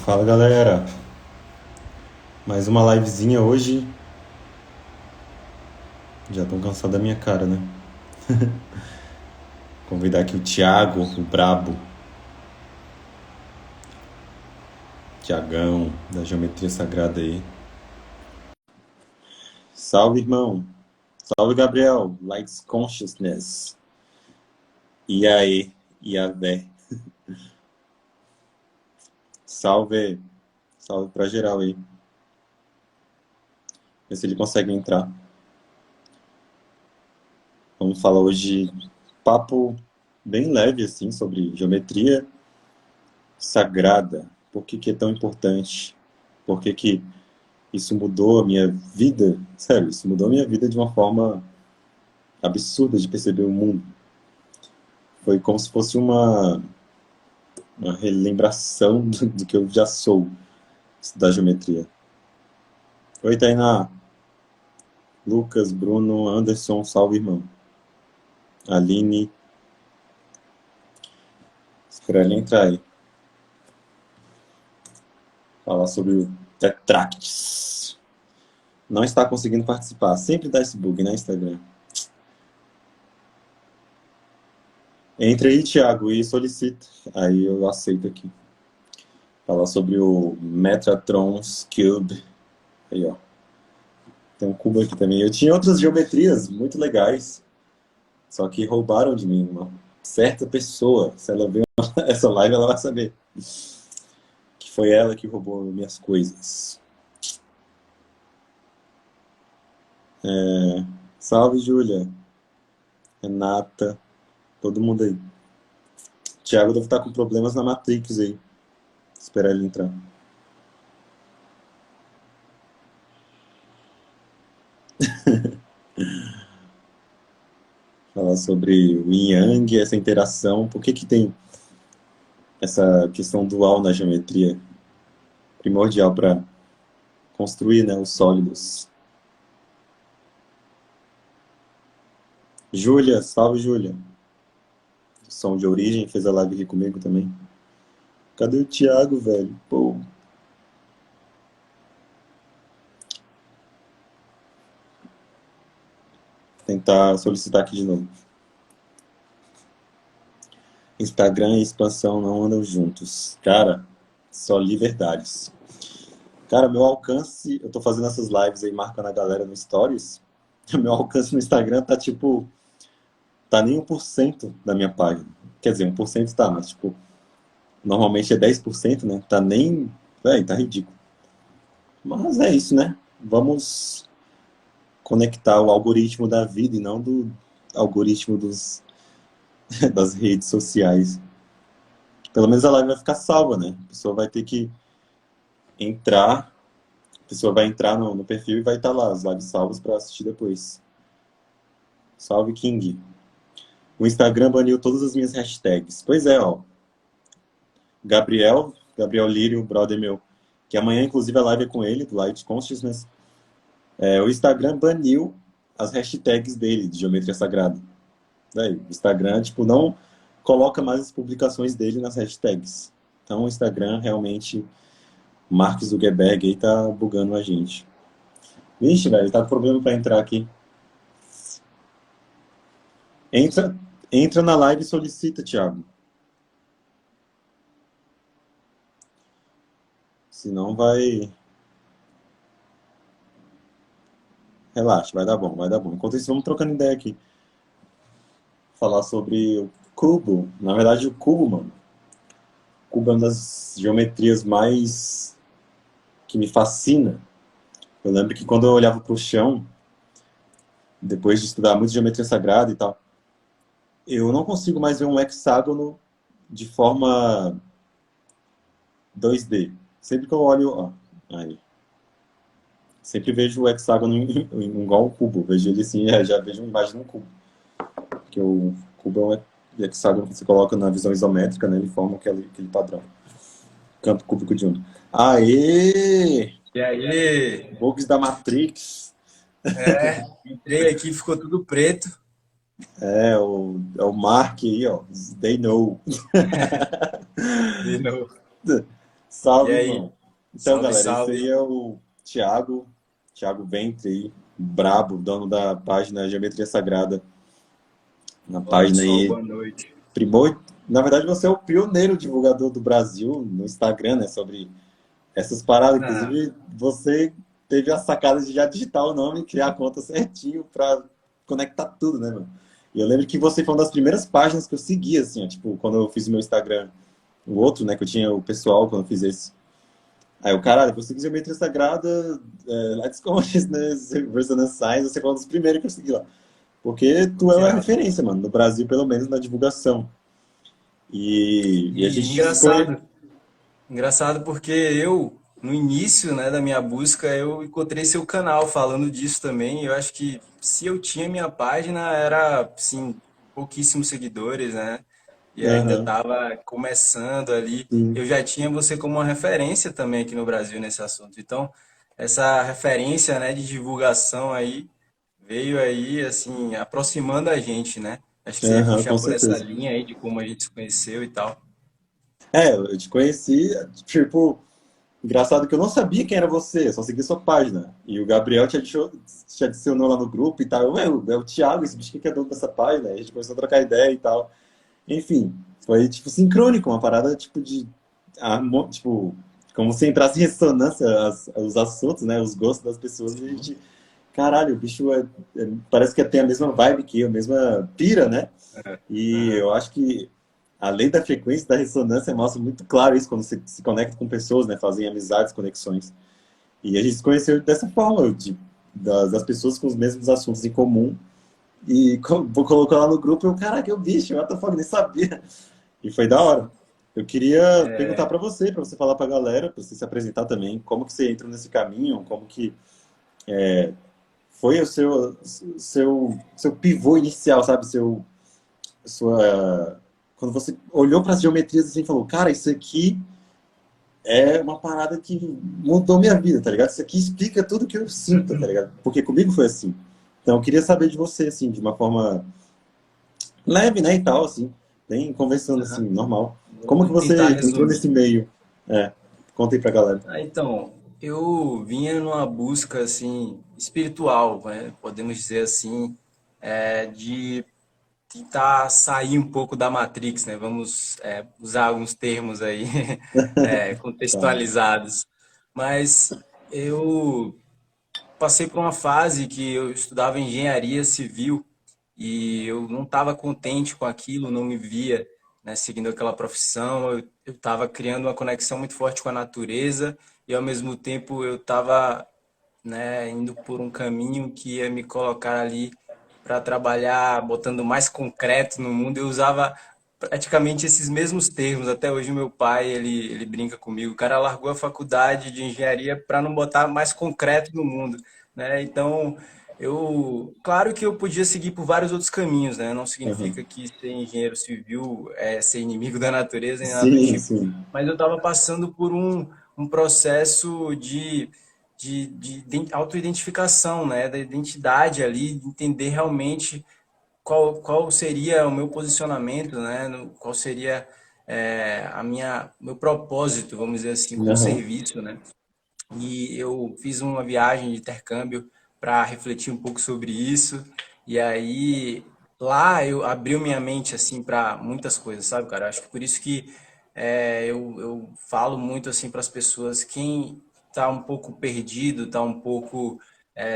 Fala galera, mais uma livezinha hoje. Já estão cansados da minha cara, né? Convidar aqui o Thiago, o Brabo, Tiagão, da Geometria Sagrada aí. Salve, irmão. Salve, Gabriel. Lights Consciousness. E aí, Iavé. Salve. Salve pra geral aí. Ver se ele consegue entrar. Vamos falar hoje papo bem leve assim sobre geometria sagrada. Por que que é tão importante? Por que que isso mudou a minha vida? Sério, isso mudou a minha vida de uma forma absurda de perceber o mundo. Foi como se fosse uma relembração do que eu já sou, da geometria. Oi, Tainá. Lucas, Bruno, Anderson, salve, irmão. Aline, espera ele entrar aí. Falar sobre o Tetracts. Não está conseguindo participar. Sempre dá esse bug, né, Instagram? Entre aí, Thiago, e solicita. Aí eu aceito aqui. Falar sobre o Metatron's Cube. Aí, ó. Tem um cubo aqui também. Eu tinha outras geometrias muito legais, só que roubaram de mim. Uma certa pessoa, se ela ver essa live, ela vai saber que foi ela que roubou minhas coisas. Salve, Júlia, Renata, todo mundo aí. Thiago deve estar com problemas na Matrix aí. Esperar ele entrar. Falar sobre o Yin Yang, essa interação. Por que que tem essa questão dual na geometria? Primordial para construir, né, os sólidos. Júlia, salve, Júlia. Som de origem, fez a live aqui comigo também. Cadê o Thiago, velho? Pô. Tentar solicitar aqui de novo. Instagram e expansão não andam juntos. Cara, só li verdades. Cara, meu alcance, eu tô fazendo essas lives aí, marcando a galera no Stories. Meu alcance no Instagram tá tipo, tá nem 1% da minha página. Quer dizer, 1% tá, mas tipo, normalmente é 10%, né? Tá nem, véi, tá ridículo. Mas é isso, né? Vamos conectar o algoritmo da vida e não do algoritmo das redes sociais. Pelo menos a live vai ficar salva, né? A pessoa vai ter que entrar, a pessoa vai entrar no perfil e vai estar lá, as lives salvas para assistir depois. Salve, King. O Instagram baniu todas as minhas hashtags. Pois é, ó. Gabriel Lírio, brother meu, que amanhã, inclusive, a live é com ele, do Light Consciousness. O Instagram baniu as hashtags dele, de Geometria Sagrada. Daí, o Instagram, tipo, não coloca mais as publicações dele nas hashtags. Então, o Instagram realmente, Mark Zuckerberg aí tá bugando a gente. Vixe, velho, tá com problema pra entrar aqui. Entra, entra na live e solicita, Thiago. Senão vai. Relaxa, vai dar bom, vai dar bom. Enquanto isso, vamos trocando ideia aqui. Falar sobre o cubo. Na verdade, o cubo, mano. O cubo é uma das geometrias mais que me fascina. Eu lembro que quando eu olhava pro chão, depois de estudar muito geometria sagrada e tal, eu não consigo mais ver um hexágono de forma 2D. Sempre que eu olho, ó, aí, sempre vejo o hexágono igual um cubo. Vejo ele assim, já vejo uma imagem de um cubo. Porque o cubo é um hexágono que você coloca na visão isométrica, né? Ele forma aquele padrão. Campo cúbico de Uno. Aê! E aí? Bugs da Matrix. Entrei aqui, ficou tudo preto. É o Mark aí, ó. They know. De novo. E Salve, aí? irmão. Então, Salve, galera, esse aí salve. é o Thiago Ventre aí, brabo, dono da página Geometria Sagrada. Na Olá, página pessoal, aí, boa noite. primor... Na verdade, você é o pioneiro divulgador do Brasil no Instagram, né, sobre essas paradas. Ah, Inclusive, você teve a sacada de já digitar o nome e criar a conta certinho pra conectar tudo, né, mano? E eu lembro que você foi uma das primeiras páginas que eu segui, assim, ó, tipo, quando eu fiz o meu Instagram, o outro, né, que eu tinha o pessoal, quando eu fiz esse. Aí o caralho, você seguir Geometria Sagrada, Light Consciousness, Resonance Science, você foi um dos primeiros que eu segui lá. Porque tu é que uma irado. referência, mano, no Brasil, pelo menos na divulgação. E a E gente se conhece. engraçado porque eu, no início, né, da minha busca, eu encontrei seu canal falando disso também. Eu acho que se eu tinha minha página, era, assim, pouquíssimos seguidores, né? E ainda Aham, estava começando ali. sim. Eu já tinha você como uma referência também aqui no Brasil nesse assunto. Então, essa referência, né, de divulgação aí veio aí, assim, aproximando a gente, né? Acho que você ia Aham, puxar com por essa certeza. linha aí de como a gente se conheceu e tal. É, eu te conheci, tipo, engraçado que eu não sabia quem era você, eu só segui sua página. E o Gabriel te adicionou lá no grupo e tal. É o Thiago, esse bicho que é dono dessa página. Aí a gente começou a trocar ideia e tal. Enfim, foi, tipo, sincrônico, uma parada, tipo, tipo, como se entrasse em ressonância os assuntos, né, os gostos das pessoas. E a gente, caralho, o bicho parece que tem a mesma vibe que eu, a mesma pira, né? E Aham. eu acho que além da frequência da ressonância, mostra muito claro isso quando você se conecta com pessoas, né? Fazem amizades, conexões. E a gente se conheceu dessa forma, das pessoas com os mesmos assuntos em comum. E colocou lá no grupo, eu, caraca, eu bicho, what the fuck, nem sabia. E foi da hora. Eu queria perguntar para você falar para a galera, para você se apresentar também, como que você entrou nesse caminho, como que foi o seu pivô inicial, sabe? Sua, quando você olhou para as geometrias assim e falou, cara, isso aqui é uma parada que mudou minha vida, tá ligado? Isso aqui explica tudo que eu sinto, tá ligado? Porque comigo foi assim. Então eu queria saber de você, assim, de uma forma leve, né, e tal, assim, bem conversando assim, Aham. normal. Como que Vamos tentar você entrou resumir. nesse meio? É, conta aí pra galera. Então, eu vinha numa busca assim espiritual, né? Podemos dizer assim, de tentar sair um pouco da Matrix, né? Vamos usar alguns termos aí Tá. contextualizados. Mas eu passei por uma fase que eu estudava engenharia civil e eu não estava contente com aquilo, não me via, né, seguindo aquela profissão. Eu estava criando uma conexão muito forte com a natureza e ao mesmo tempo eu estava, né, indo por um caminho que ia me colocar ali para trabalhar, botando mais concreto no mundo. Eu usava praticamente esses mesmos termos. Até hoje meu pai, ele brinca comigo. O cara largou a faculdade de engenharia para não botar mais concreto no mundo, né? Então, claro que eu podia seguir por vários outros caminhos, né? Não Aham. significa que ser engenheiro civil é ser inimigo da natureza nem nada do Sim, tipo. sim. Mas eu estava passando por um processo de autoidentificação, né? Da identidade ali, de entender realmente qual seria o meu posicionamento, né? Qual seria meu propósito, vamos dizer assim, com o Aham. serviço, né? E eu fiz uma viagem de intercâmbio para refletir um pouco sobre isso. E aí lá eu abriu minha mente assim para muitas coisas, sabe, cara? Acho que por isso que eu falo muito assim para as pessoas, quem está um pouco perdido, está um pouco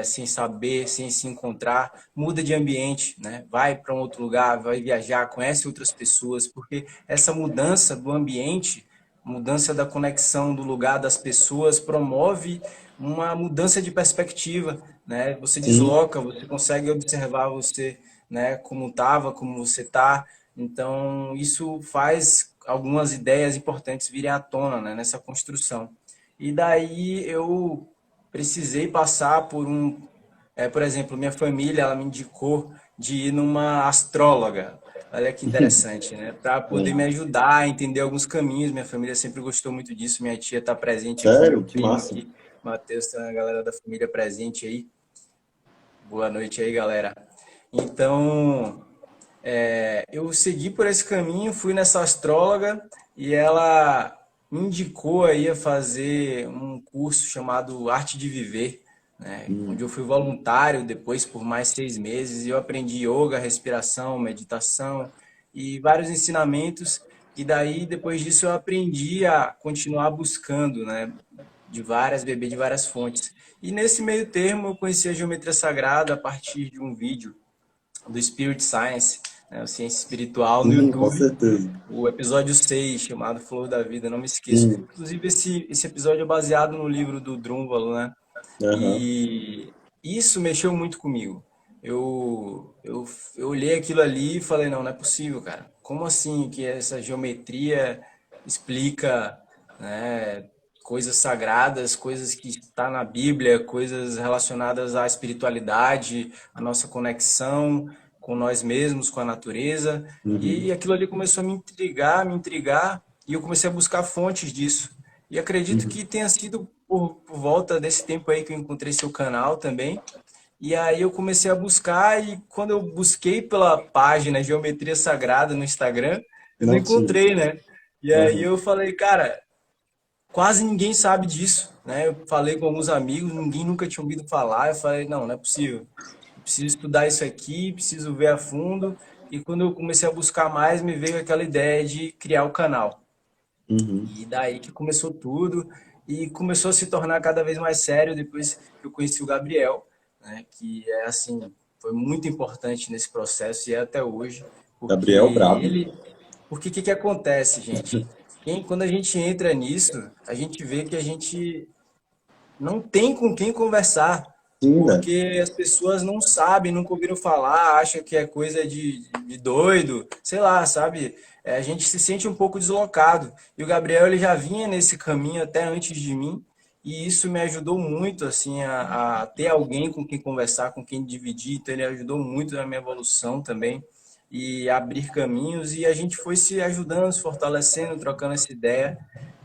sem saber, sem se encontrar, muda de ambiente, né? Vai para um outro lugar, vai viajar, conhece outras pessoas, porque essa mudança do ambiente, mudança da conexão do lugar das pessoas promove uma mudança de perspectiva, né? Você Sim. desloca, você consegue observar você, né, como estava, como você está. Então, isso faz algumas ideias importantes virem à tona, né, nessa construção. E daí eu precisei passar por exemplo, minha família, ela me indicou de ir numa astróloga. Olha que interessante, né? Para poder me É. ajudar a entender alguns caminhos. Minha família sempre gostou muito disso. Minha tia está presente aqui, Sério? meu Que primo massa. aqui, Matheus, tem a galera da família presente aí. Boa noite aí, galera. Então, eu segui por esse caminho, fui nessa astróloga e ela me indicou aí a fazer um curso chamado Arte de Viver, né? Onde eu fui voluntário depois por mais 6 meses e eu aprendi yoga, respiração, meditação e vários ensinamentos. E daí, depois disso, eu aprendi a continuar buscando, né? Beber de várias fontes. E nesse meio termo, eu conheci a geometria sagrada a partir de um vídeo do Spirit Science, né, o Ciência Espiritual, no Sim, com YouTube, certeza. o episódio 6 chamado Flow da Vida, não me esqueço. Sim, Inclusive, esse episódio é baseado no livro do Drúvalo, né? aham. E isso mexeu muito comigo. Eu olhei aquilo ali e falei, não é possível, cara. Como assim que essa geometria explica, né, coisas sagradas, coisas que está na Bíblia, coisas relacionadas à espiritualidade, à nossa conexão com nós mesmos, com a natureza. E Uhum, aquilo ali começou a me intrigar, e eu comecei a buscar fontes disso. E acredito uhum. que tenha sido por volta desse tempo aí que eu encontrei seu canal também. E aí eu comecei a buscar e quando eu busquei pela página Geometria Sagrada no Instagram, eu não Não tinha. encontrei, né? E aí Aham. eu falei, cara, quase ninguém sabe disso, né? Eu falei com alguns amigos, ninguém nunca tinha ouvido falar. Eu falei, não é possível. Eu preciso estudar isso aqui, preciso ver a fundo. E quando eu comecei a buscar mais, me veio aquela ideia de criar o canal. Uhum. E daí que começou tudo e começou a se tornar cada vez mais sério depois que eu conheci o Gabriel, né, que é assim, foi muito importante nesse processo e é até hoje, porque Gabriel Brabo. porque o que que acontece, gente? Quando a gente entra nisso, a gente vê que a gente não tem com quem conversar, Sim, velho. porque as pessoas não sabem, nunca ouviram falar, acham que é coisa de doido, sei lá, sabe? A gente se sente um pouco deslocado. E o Gabriel ele já vinha nesse caminho até antes de mim, e isso me ajudou muito assim a ter alguém com quem conversar, com quem dividir. Então ele ajudou muito na minha evolução também e abrir caminhos e a gente foi se ajudando, se fortalecendo, trocando essa ideia.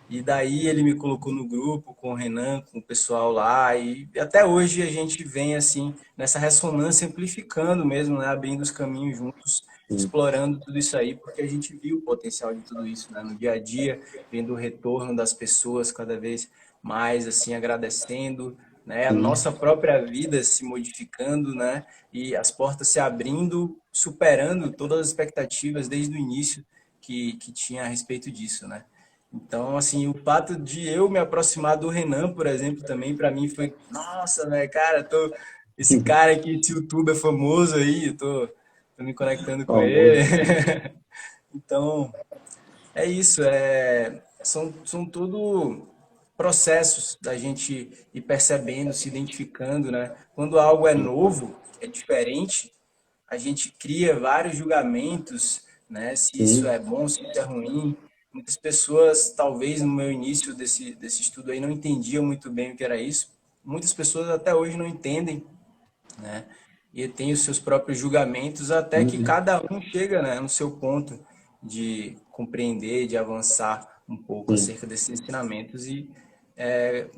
E daí ele me colocou no grupo com o Renan, com o pessoal lá, e até hoje a gente vem assim, nessa ressonância, amplificando mesmo, né? Abrindo os caminhos juntos, Sim. explorando tudo isso aí, porque a gente viu o potencial de tudo isso, né? No dia a dia, vendo o retorno das pessoas cada vez mais, assim, agradecendo, né? A Sim. nossa própria vida se modificando, né? E as portas se abrindo, superando todas as expectativas desde o início que tinha a respeito disso, né? Então, assim, o fato de eu me aproximar do Renan, por exemplo, também para mim foi, nossa, né, cara, esse cara aqui, esse youtuber famoso aí, tô me conectando com ele. Famoso. Então, é isso, são tudo processos da gente ir percebendo, se identificando, né? Quando algo é novo, é diferente, a gente cria vários julgamentos, né? Se isso Sim. é bom, se isso é ruim. Muitas pessoas, talvez no meu início desse estudo aí, não entendiam muito bem o que era isso. Muitas pessoas até hoje não entendem, né? E tem os seus próprios julgamentos, até que Uhum. cada um chega, né, no seu ponto de compreender, de avançar um pouco Sim. acerca desses ensinamentos. E,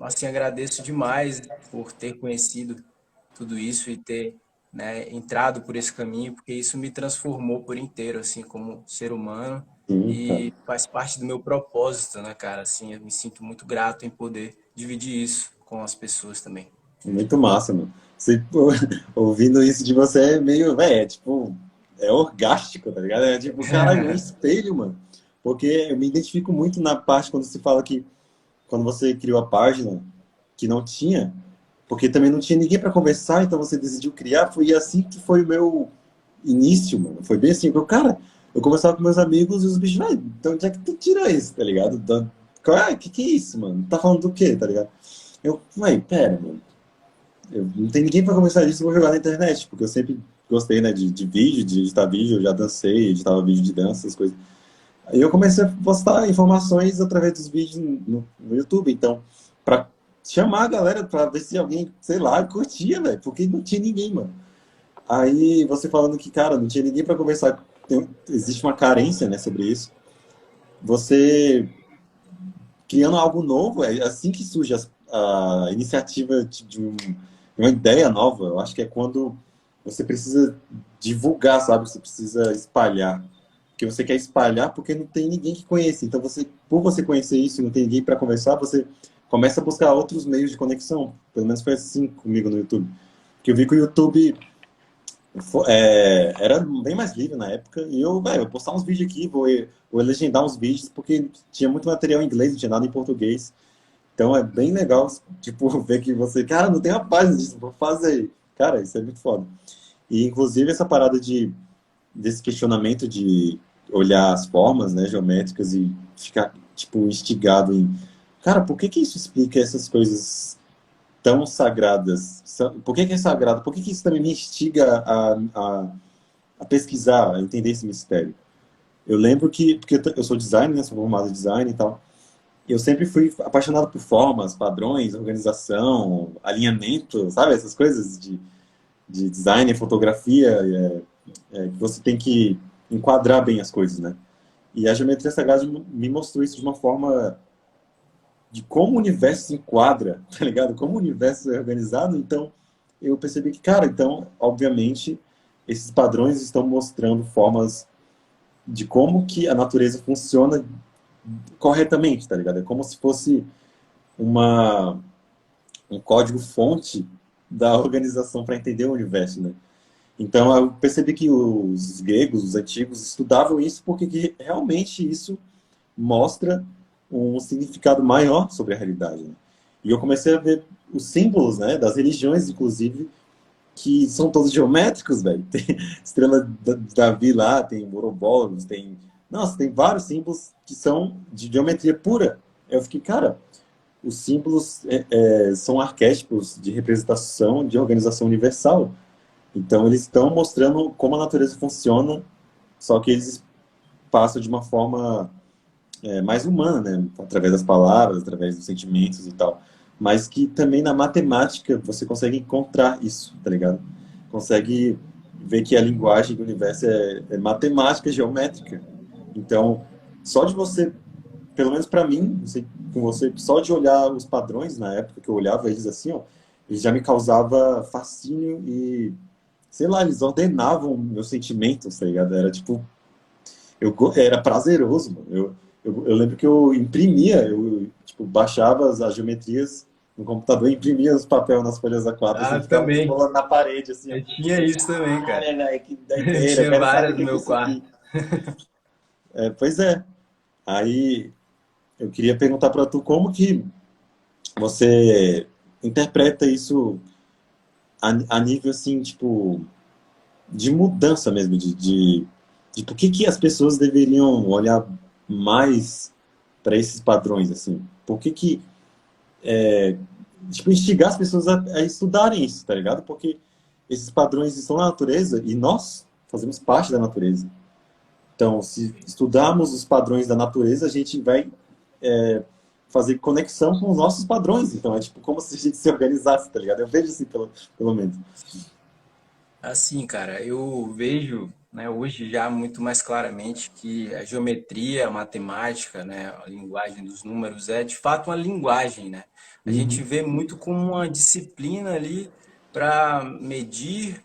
assim, agradeço demais por ter conhecido tudo isso e ter, né, entrado por esse caminho, porque isso me transformou por inteiro, assim, como ser humano. Sim, cara. E faz parte do meu propósito, né, cara? Assim, eu me sinto muito grato em poder dividir isso com as pessoas também. Muito massa, mano. Você, pô, ouvindo isso de você é meio, velho, é tipo, é orgástico, tá ligado? É tipo, caralho, um espelho, mano. Porque eu me identifico muito na parte quando se fala que quando você criou a página que não tinha, porque também não tinha ninguém para conversar, então você decidiu criar. Foi assim que foi o meu início, mano. Foi bem assim, cara, eu conversava com meus amigos e os bichos, vai, então onde é que tu tira isso, tá ligado? Então, que é isso, mano? Tá falando do quê, tá ligado? Eu, vai, pera, mano. Eu, não tem ninguém para conversar disso, eu vou jogar na internet, porque eu sempre gostei, né, de vídeo, de editar vídeo, eu já dancei, editava vídeo de dança, essas coisas. Aí eu comecei a postar informações através dos vídeos no YouTube, então, para chamar a galera, para ver se alguém, sei lá, curtia, velho, porque não tinha ninguém, mano. Aí você falando que, cara, não tinha ninguém para conversar, existe uma carência, né, sobre isso. Você criando algo novo, é assim que surge a iniciativa de uma ideia nova. Eu acho que é quando você precisa divulgar, sabe? Você precisa espalhar. que você quer espalhar porque não tem ninguém que conheça. Então, por você conhecer isso e não tem ninguém para conversar, você começa a buscar outros meios de conexão. Pelo menos foi assim comigo no YouTube. Que eu vi que o YouTube era bem mais livre na época. E eu postar uns vídeos aqui, vou legendar uns vídeos, porque tinha muito material em inglês, não tinha nada em português. Então é bem legal, tipo, ver que você, cara, não tem a página disso, vou fazer. Cara, isso é muito foda. E inclusive essa parada desse questionamento de olhar as formas, né, geométricas e ficar, tipo, instigado em, cara, por que que isso explica essas coisas tão sagradas? Por que que é sagrado? Por que que isso também me instiga a pesquisar, a entender esse mistério? Eu lembro que, porque eu sou designer, né, sou formado em design e tal, eu sempre fui apaixonado por formas, padrões, organização, alinhamento, sabe? Essas coisas de design, fotografia, que você tem que enquadrar bem as coisas, né? E a geometria sagrada me mostrou isso de uma forma de como o universo se enquadra, tá ligado? Como o universo é organizado. Então, eu percebi que, cara, então, obviamente, esses padrões estão mostrando formas de como que a natureza funciona corretamente, tá ligado? É como se fosse uma, um código-fonte da organização para entender o universo, né? Então eu percebi que os gregos, os antigos, estudavam isso porque que realmente isso mostra um significado maior sobre a realidade, né? E eu comecei a ver os símbolos, né, das religiões, inclusive, que são todos geométricos, velho. Tem estrela de Davi lá, tem Ouroboros, tem... Nossa, tem vários símbolos que são de geometria pura. Eu fiquei, cara, os símbolos são arquétipos de representação de organização universal. Então, eles estão mostrando como a natureza funciona, só que eles passam de uma forma mais humana, né? Através das palavras, através dos sentimentos e tal. Mas que também na matemática você consegue encontrar isso, tá ligado? Consegue ver que a linguagem do universo é matemática, geométrica. Então, só de você, pelo menos para mim, não sei com você, só de olhar os padrões na época que eu olhava eles assim, ó, eles já me causava fascínio e sei lá, eles ordenavam meus sentimentos, tá ligado? Era tipo, era prazeroso, mano. Eu lembro que eu imprimia, eu tipo, baixava as geometrias no computador, imprimia os papéis nas folhas A4, assim, Ah, ficava também. colando na parede, assim, ó. Eu tinha isso também, cara. Caralho, velho, que Eu doideira, eu tinha quero saber várias o no que que é meu isso aqui. quarto. Pois é. Aí eu queria perguntar pra tu como que você interpreta isso a nível, assim, tipo, de mudança mesmo, de por que que as pessoas deveriam olhar mais para esses padrões, assim? Por que que, tipo, instigar as pessoas a estudarem isso, tá ligado? Porque esses padrões estão na natureza e nós fazemos parte da natureza. Então, se estudarmos os padrões da natureza, a gente vai fazer conexão com os nossos padrões. Então, é tipo como se a gente se organizasse, tá ligado? Eu vejo assim, pelo menos. Assim, cara, eu vejo, né, hoje já muito mais claramente que a geometria, a matemática, né, a linguagem dos números é de fato uma linguagem, né? A gente Uhum. vê muito como uma disciplina ali para medir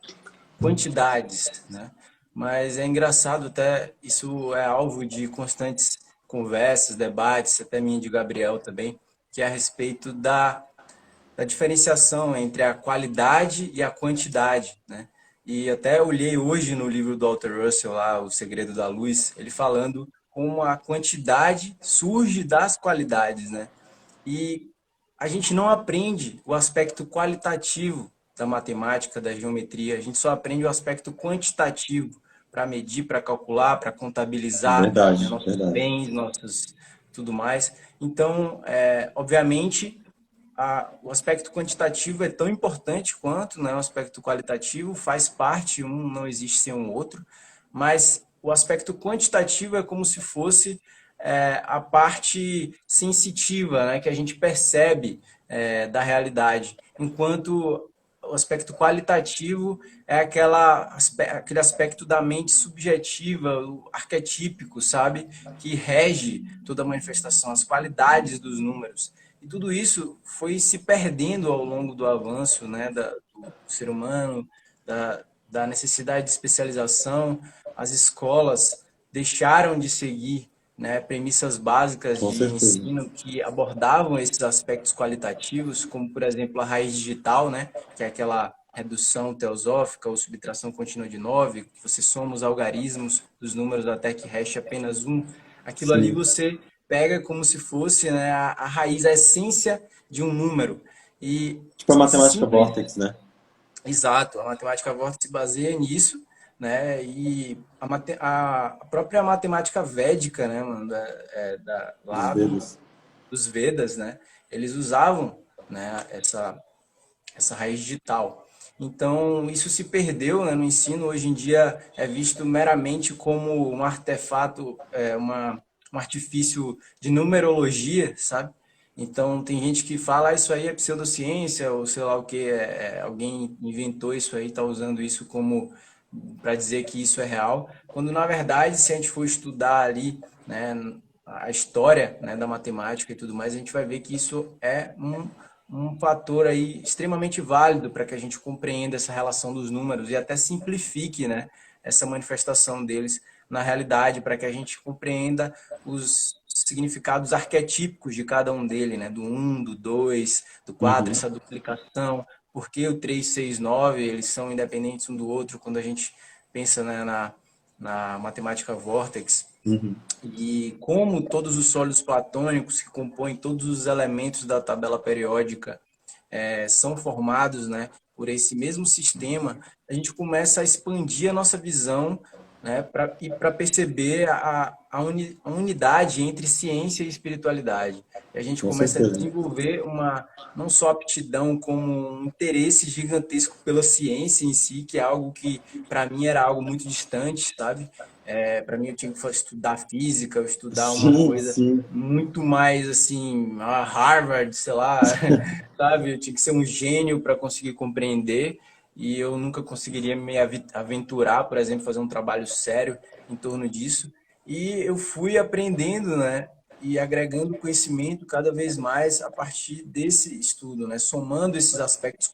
quantidades, né? Mas é engraçado até, isso é alvo de constantes conversas, debates, até minha e de Gabriel também, que é a respeito da diferenciação entre a qualidade e a quantidade, né? E até olhei hoje no livro do Walter Russell lá, O Segredo da Luz, ele falando como a quantidade surge das qualidades, né? E a gente não aprende o aspecto qualitativo da matemática, da geometria, a gente só aprende o aspecto quantitativo para medir, para calcular, para contabilizar, né, Verdade, nossos verdade. bens, nossos tudo mais. Então, obviamente, o aspecto quantitativo é tão importante quanto, né, o aspecto qualitativo, faz parte, um não existe sem o outro, mas o aspecto quantitativo é como se fosse a parte sensitiva, né, que a gente percebe da realidade, enquanto o aspecto qualitativo é aquele aspecto da mente subjetiva, o arquetípico, sabe? Que rege toda a manifestação, as qualidades dos números. E tudo isso foi se perdendo ao longo do avanço, né, do ser humano, da necessidade de especialização. As escolas deixaram de seguir, né, premissas básicas Com de certeza. ensino que abordavam esses aspectos qualitativos, como, por exemplo, a raiz digital, né, que é aquela redução teosófica ou subtração contínua de 9, que você soma os algarismos dos números até que reste apenas um. Aquilo ali Sim. você pega como se fosse, né, a raiz, a essência de um número. E Tipo a esse matemática simples. Vortex, né? Exato, a matemática vórtice se baseia nisso, né? E a própria matemática védica, né, mano, Dos lá dedos. dos Vedas, né? Eles usavam, né, essa raiz digital. Então, isso se perdeu, né, no ensino. Hoje em dia é visto meramente como um artefato, um artifício de numerologia, sabe? Então, tem gente que fala, isso aí é pseudociência, ou sei lá o que, alguém inventou isso aí, está usando isso como para dizer que isso é real, quando na verdade, se a gente for estudar ali, né, a história, né, da matemática e tudo mais, a gente vai ver que isso é um fator aí extremamente válido para que a gente compreenda essa relação dos números e até simplifique, né, essa manifestação deles na realidade, para que a gente compreenda os significados arquetípicos de cada um dele, né, do um, do 2, do 4, Uhum. essa duplicação, por que o 3, 6, 9, eles são independentes um do outro quando a gente pensa, né, na matemática Vortex, Uhum. e como todos os sólidos platônicos que compõem todos os elementos da tabela periódica são formados, né, por esse mesmo sistema, a gente começa a expandir a nossa visão, né, e para perceber a unidade entre ciência e espiritualidade. E a gente Com começa a certeza. desenvolver não só aptidão, como um interesse gigantesco pela ciência em si, que é algo que para mim era algo muito distante, sabe? Para mim eu tinha que estudar física, estudar uma Sim, coisa sim. muito mais assim, a Harvard, sei lá, sabe? Eu tinha que ser um gênio para conseguir compreender e eu nunca conseguiria me aventurar, por exemplo, fazer um trabalho sério em torno disso. E eu fui aprendendo, né? E agregando conhecimento cada vez mais a partir desse estudo, né? Somando esses aspectos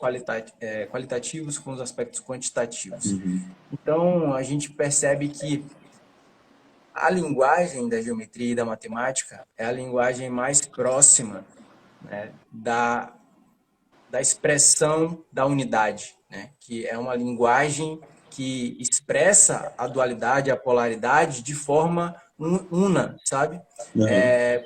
qualitativos com os aspectos quantitativos. Uhum. Então, a gente percebe que a linguagem da geometria e da matemática é a linguagem mais próxima, né, da expressão da unidade, né, que é uma linguagem que expressa a dualidade, a polaridade de forma una, sabe? Uhum.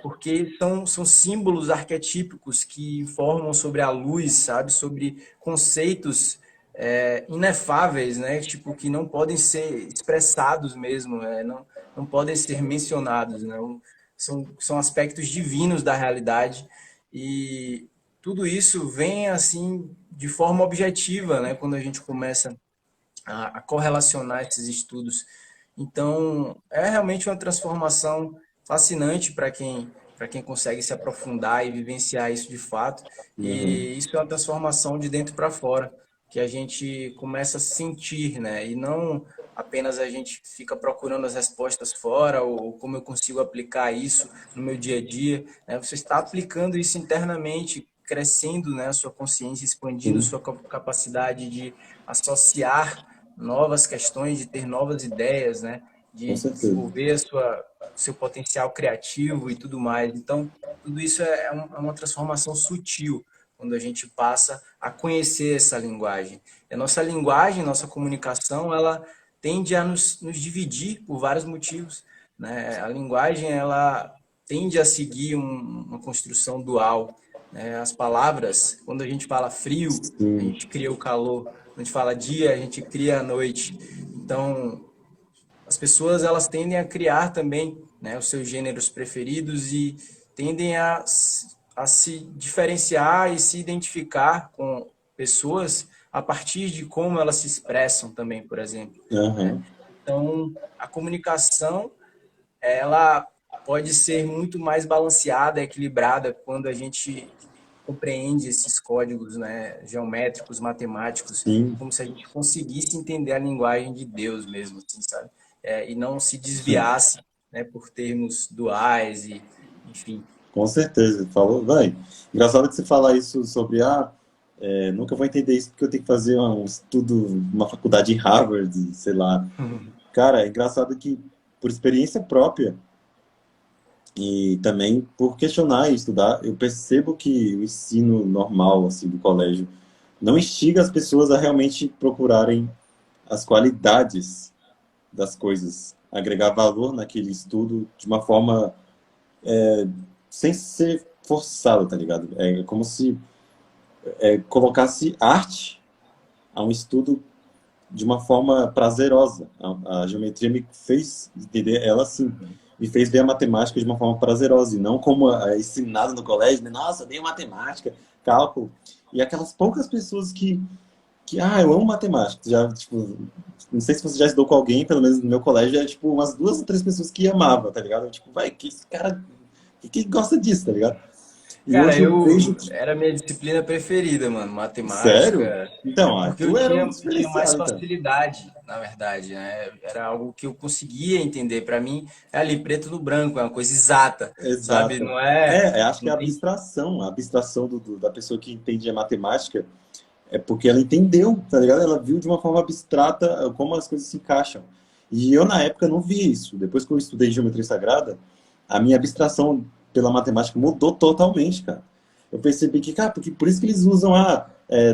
Porque são símbolos arquetípicos que informam sobre a luz, sabe? Sobre conceitos inefáveis, né? Tipo, que não podem ser expressados mesmo, não podem ser mencionados, não. São aspectos divinos da realidade e tudo isso vem assim de forma objetiva, né? Quando a gente começa a correlacionar esses estudos. Então, é realmente uma transformação fascinante para quem consegue se aprofundar e vivenciar isso de fato. Uhum. E isso é uma transformação de dentro para fora, que a gente começa a sentir, né? E não apenas a gente fica procurando as respostas fora ou como eu consigo aplicar isso no meu dia a dia, né? Você está aplicando isso internamente, crescendo, né, a sua consciência, expandindo Sim, sua capacidade de associar novas questões, de ter novas ideias, né? com De certeza. desenvolver seu potencial criativo e tudo mais. Então, tudo isso é uma transformação sutil quando a gente passa a conhecer essa linguagem. E a nossa linguagem, nossa comunicação, ela tende a nos dividir por vários motivos, né? A linguagem, ela tende a seguir uma construção dual, né? As palavras, quando a gente fala frio, a Sim. gente cria o calor. Quando a gente fala dia, a gente cria a noite. Então, as pessoas elas tendem a criar também, né, os seus gêneros preferidos e tendem a se diferenciar e se identificar com pessoas a partir de como elas se expressam também, por exemplo, né? Aham. Então, a comunicação ela pode ser muito mais balanceada, equilibrada quando a gente compreende esses códigos, né, geométricos, matemáticos, Sim. como se a gente conseguisse entender a linguagem de Deus mesmo, assim, sabe? E não se desviasse, né, por termos duais e, enfim. Com certeza. Falou, vai. Engraçado que você fala isso sobre, nunca vou entender isso porque eu tenho que fazer um estudo, uma faculdade em Harvard, sei lá. Cara, é engraçado que por experiência própria e também por questionar e estudar, eu percebo que o ensino normal, assim, do colégio, não instiga as pessoas a realmente procurarem as qualidades das coisas, agregar valor naquele estudo de uma forma sem ser forçado, tá ligado? É como se colocasse arte a um estudo de uma forma prazerosa. A geometria me fez entender ela assim, me fez ver a matemática de uma forma prazerosa e não como é ensinado no colégio, né? Nossa, odeio matemática, cálculo. E aquelas poucas pessoas que eu amo matemática. Já, tipo, não sei se você já estudou com alguém, pelo menos no meu colégio, é tipo umas duas ou três pessoas que amavam, tá ligado? Eu, tipo, vai, que esse cara, que gosta disso, tá ligado? E Cara, hoje eu eu vejo que, era a minha disciplina preferida, mano, sério? matemática. É Então, porque tu era um eu tinha mais diferenciado, então. facilidade, na verdade, né? Era algo que eu conseguia entender. Para mim, é ali preto no branco, é uma coisa exata, sabe? Exato. Não é, Acho que não tem. a abstração da pessoa que entende a matemática é porque ela entendeu, tá ligado? Ela viu de uma forma abstrata como as coisas se encaixam. E eu, na época, não via isso. Depois que eu estudei geometria sagrada, a minha abstração pela matemática mudou totalmente, cara. Eu percebi que, cara, porque por isso que eles usam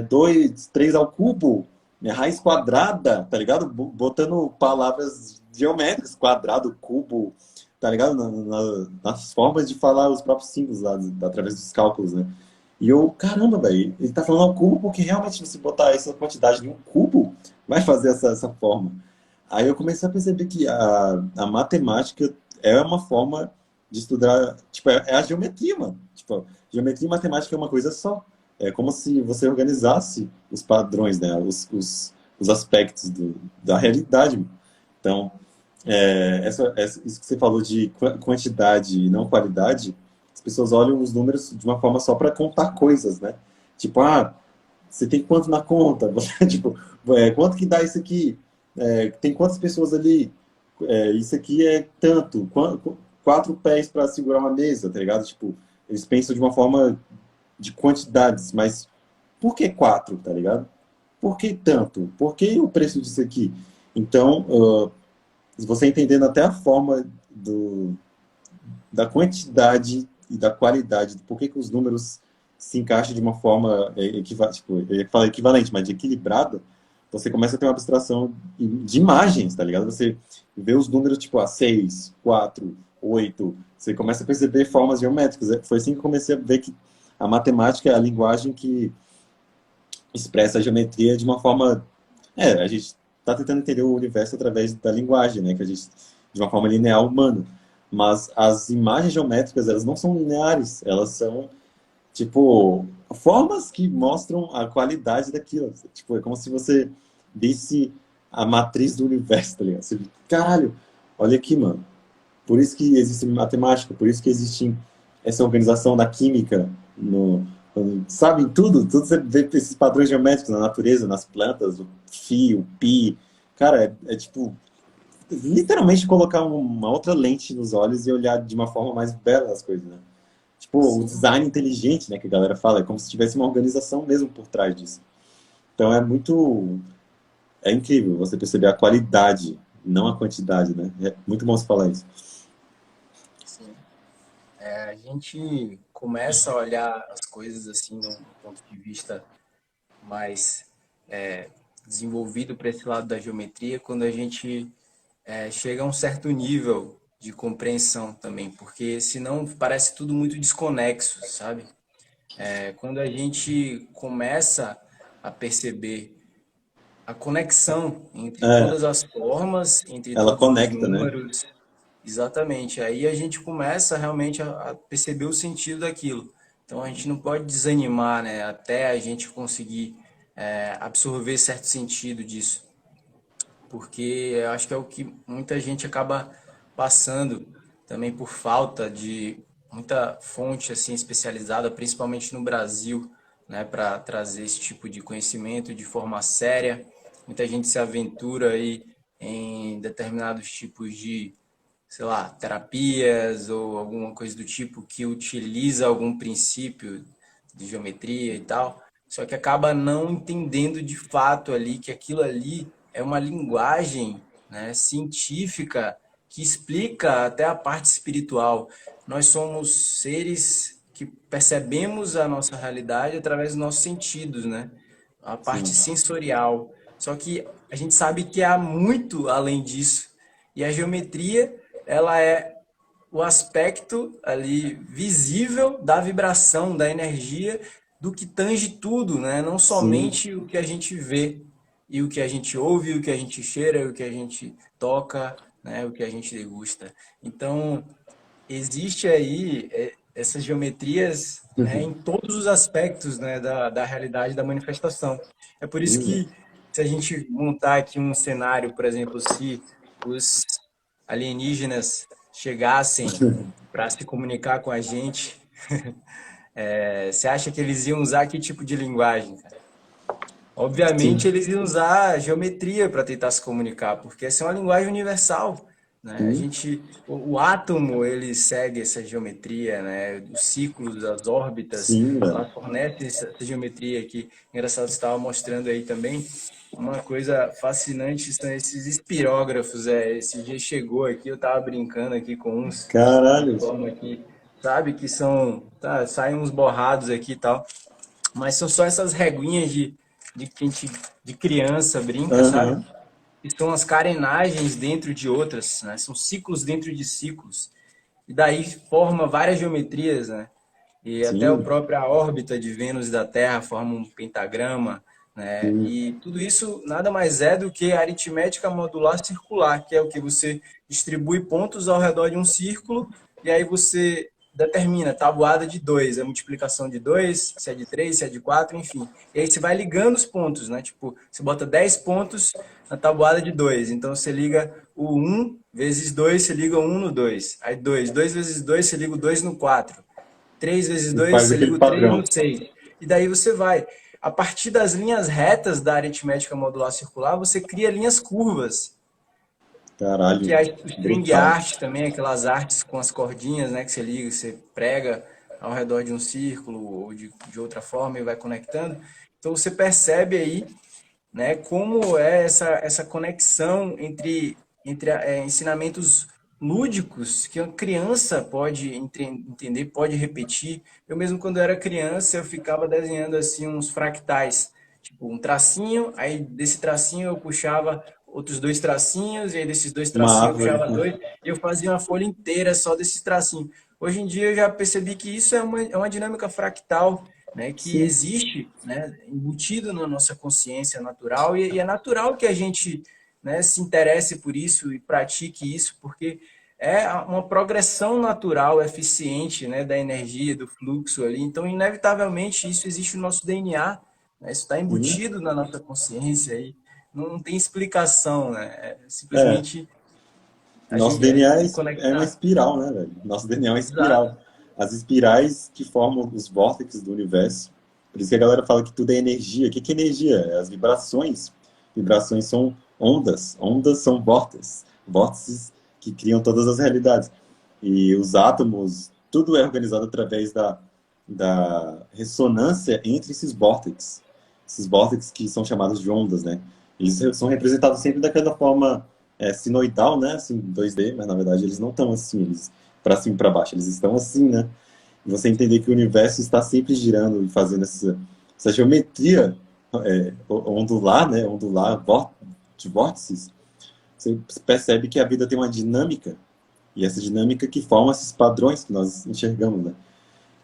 2, 3 ao cubo, raiz quadrada, tá ligado? Botando palavras geométricas, quadrado, cubo, tá ligado? Nas formas de falar os próprios símbolos lá, através dos cálculos, né? E eu, caramba, velho, ele tá falando ao cubo porque realmente se você botar essa quantidade em um cubo, vai fazer essa forma. Aí eu comecei a perceber que a matemática é uma forma de estudar, tipo, é a geometria, mano. Tipo, geometria e matemática é uma coisa só. É como se você organizasse os padrões, né? Os aspectos da realidade. Então, isso que você falou de quantidade e não qualidade, as pessoas olham os números de uma forma só para contar coisas, né? Tipo, você tem quanto na conta? Você, tipo, quanto que dá isso aqui? Tem quantas pessoas ali? Isso aqui é tanto. 4 pés para segurar uma mesa, tá ligado? Tipo, eles pensam de uma forma de quantidades, mas por que 4, tá ligado? Por que tanto? Por que o preço disso aqui? Então, você entendendo até a forma da quantidade e da qualidade, por que os números se encaixam de uma forma tipo, eu ia falar equivalente, mas de equilibrada, você começa a ter uma abstração de imagens, tá ligado? Você vê os números tipo 6, 4, 8, você começa a perceber formas geométricas. Foi assim que eu comecei a ver que a matemática é a linguagem que expressa a geometria de uma forma. A gente está tentando entender o universo através da linguagem, né? Que a gente, de uma forma linear humana. Mas as imagens geométricas, elas não são lineares, elas são, tipo, formas que mostram a qualidade daquilo. Tipo, é como se você visse a matriz do universo, tá ligado? Você, caralho, olha aqui, mano. Por isso que existe matemática, por isso que existe essa organização da química sabe, em tudo você vê esses padrões geométricos na natureza, nas plantas, o φ, o pi. Cara, é tipo literalmente colocar uma outra lente nos olhos e olhar de uma forma mais bela as coisas, né? Tipo, o Sim. design inteligente, né, que a galera fala, é como se tivesse uma organização mesmo por trás disso. Então é incrível você perceber a qualidade, não a quantidade, né? É muito bom você falar isso. Sim. A gente começa a olhar as coisas assim num ponto de vista mais desenvolvido para esse lado da geometria quando a gente chega a um certo nível de compreensão também, porque senão parece tudo muito desconexo, sabe? Quando a gente começa a perceber a conexão entre É, todas as formas, entre ela todos os conecta, né? números, exatamente. Aí a gente começa realmente a perceber o sentido daquilo. Então a gente não pode desanimar, né? Até a gente conseguir absorver certo sentido disso, porque eu acho que é o que muita gente acaba passando também por falta de muita fonte assim especializada, principalmente no Brasil, né, para trazer esse tipo de conhecimento de forma séria. Muita gente se aventura aí em determinados tipos de, sei lá, terapias ou alguma coisa do tipo que utiliza algum princípio de geometria e tal, só que acaba não entendendo de fato ali que aquilo ali é uma linguagem, né, científica que explica até a parte espiritual. Nós somos seres que percebemos a nossa realidade através dos nossos sentidos, né? A parte Sim. sensorial. Só que a gente sabe que há muito além disso. E a geometria, ela é o aspecto ali visível da vibração, da energia, do que tange tudo, né? Não Sim. somente o que a gente vê, e o que a gente ouve, o que a gente cheira, o que a gente toca, né? O que a gente degusta. Então, existe aí essas geometrias, né, em todos os aspectos, né, da realidade da manifestação. É por isso Sim. que, se a gente montar aqui um cenário, por exemplo, se os alienígenas chegassem para se comunicar com a gente, você acha que eles iam usar que tipo de linguagem, cara? Sim. Obviamente, eles iam usar geometria para tentar se comunicar, porque essa é uma linguagem universal, né? A Sim. gente, o átomo, ele segue essa geometria, né? Os ciclos, as órbitas, Sim, velho. ela fornece essa geometria aqui. Engraçado, você estava mostrando aí também. Uma coisa fascinante são esses espirógrafos. Esse dia chegou aqui, eu estava brincando aqui com uns de Caralho. forma que, sabe, que são, tá, saem uns borrados aqui e tal. Mas são só essas reguinhas de, que a gente, de criança brinca, sabe? Aham. E são as carenagens dentro de outras, né? São ciclos dentro de ciclos. E daí forma várias geometrias, né? E até a Sim. própria órbita de Vênus e da Terra forma um pentagrama, né? Sim. E tudo isso nada mais é do que a aritmética modular circular, que é o que você distribui pontos ao redor de um círculo e aí você determina tabuada de 2, a multiplicação de 2, se é de 3, se é de 4, enfim. E aí você vai ligando os pontos, né? Tipo, você bota 10 pontos na tabuada de 2. Então você liga o um vezes 2, você liga o 1 no 2. Aí 2, 2 vezes 2, você liga o 2 no 4. 3 vezes E 2, faz você liga aquele o 3 padrão. no 6. E daí você vai. A partir das linhas retas da aritmética modular circular, você cria linhas curvas, que Caralho. é o string Brutal. art também, aquelas artes com as cordinhas, né, que você liga, você prega ao redor de um círculo ou de outra forma e vai conectando. Então você percebe aí, né? Como é essa conexão entre ensinamentos lúdicos que a criança pode entender, pode repetir. Eu mesmo quando era criança, eu ficava desenhando assim uns fractais, tipo um tracinho, aí desse tracinho eu puxava outros dois tracinhos, e aí desses dois Uma tracinhos eu árvore. puxava dois, e eu fazia uma folha inteira só desses tracinhos. Hoje em dia eu já percebi que isso é uma dinâmica fractal, né, que Sim. existe, né, embutido na nossa consciência natural e é natural que a gente, né, se interesse por isso e pratique isso, porque é uma progressão natural, eficiente, né, da energia, do fluxo ali. Então, inevitavelmente, isso existe no nosso DNA, né, isso está Sim. embutido na nossa consciência e não tem explicação, né, É. simplesmente a Nosso gente DNA se é uma conectar. espiral, né, velho? Nosso DNA é uma Exato. espiral. As espirais que formam os vórtices do universo. Por isso que a galera fala que tudo é energia. O que que é energia? É as vibrações. Vibrações são ondas. Ondas são vórtices. Vórtices que criam todas as realidades. E os átomos, tudo é organizado através da ressonância entre esses vórtices. Esses vórtices que são chamados de ondas, né? Eles são representados sempre daquela forma sinoidal, né? Assim, 2D, mas na verdade eles não estão assim, eles para cima e para baixo, eles estão assim, né? E você entender que o universo está sempre girando e fazendo essa geometria ondular, né? Ondular de vórtices, você percebe que a vida tem uma dinâmica e essa dinâmica que forma esses padrões que nós enxergamos, né?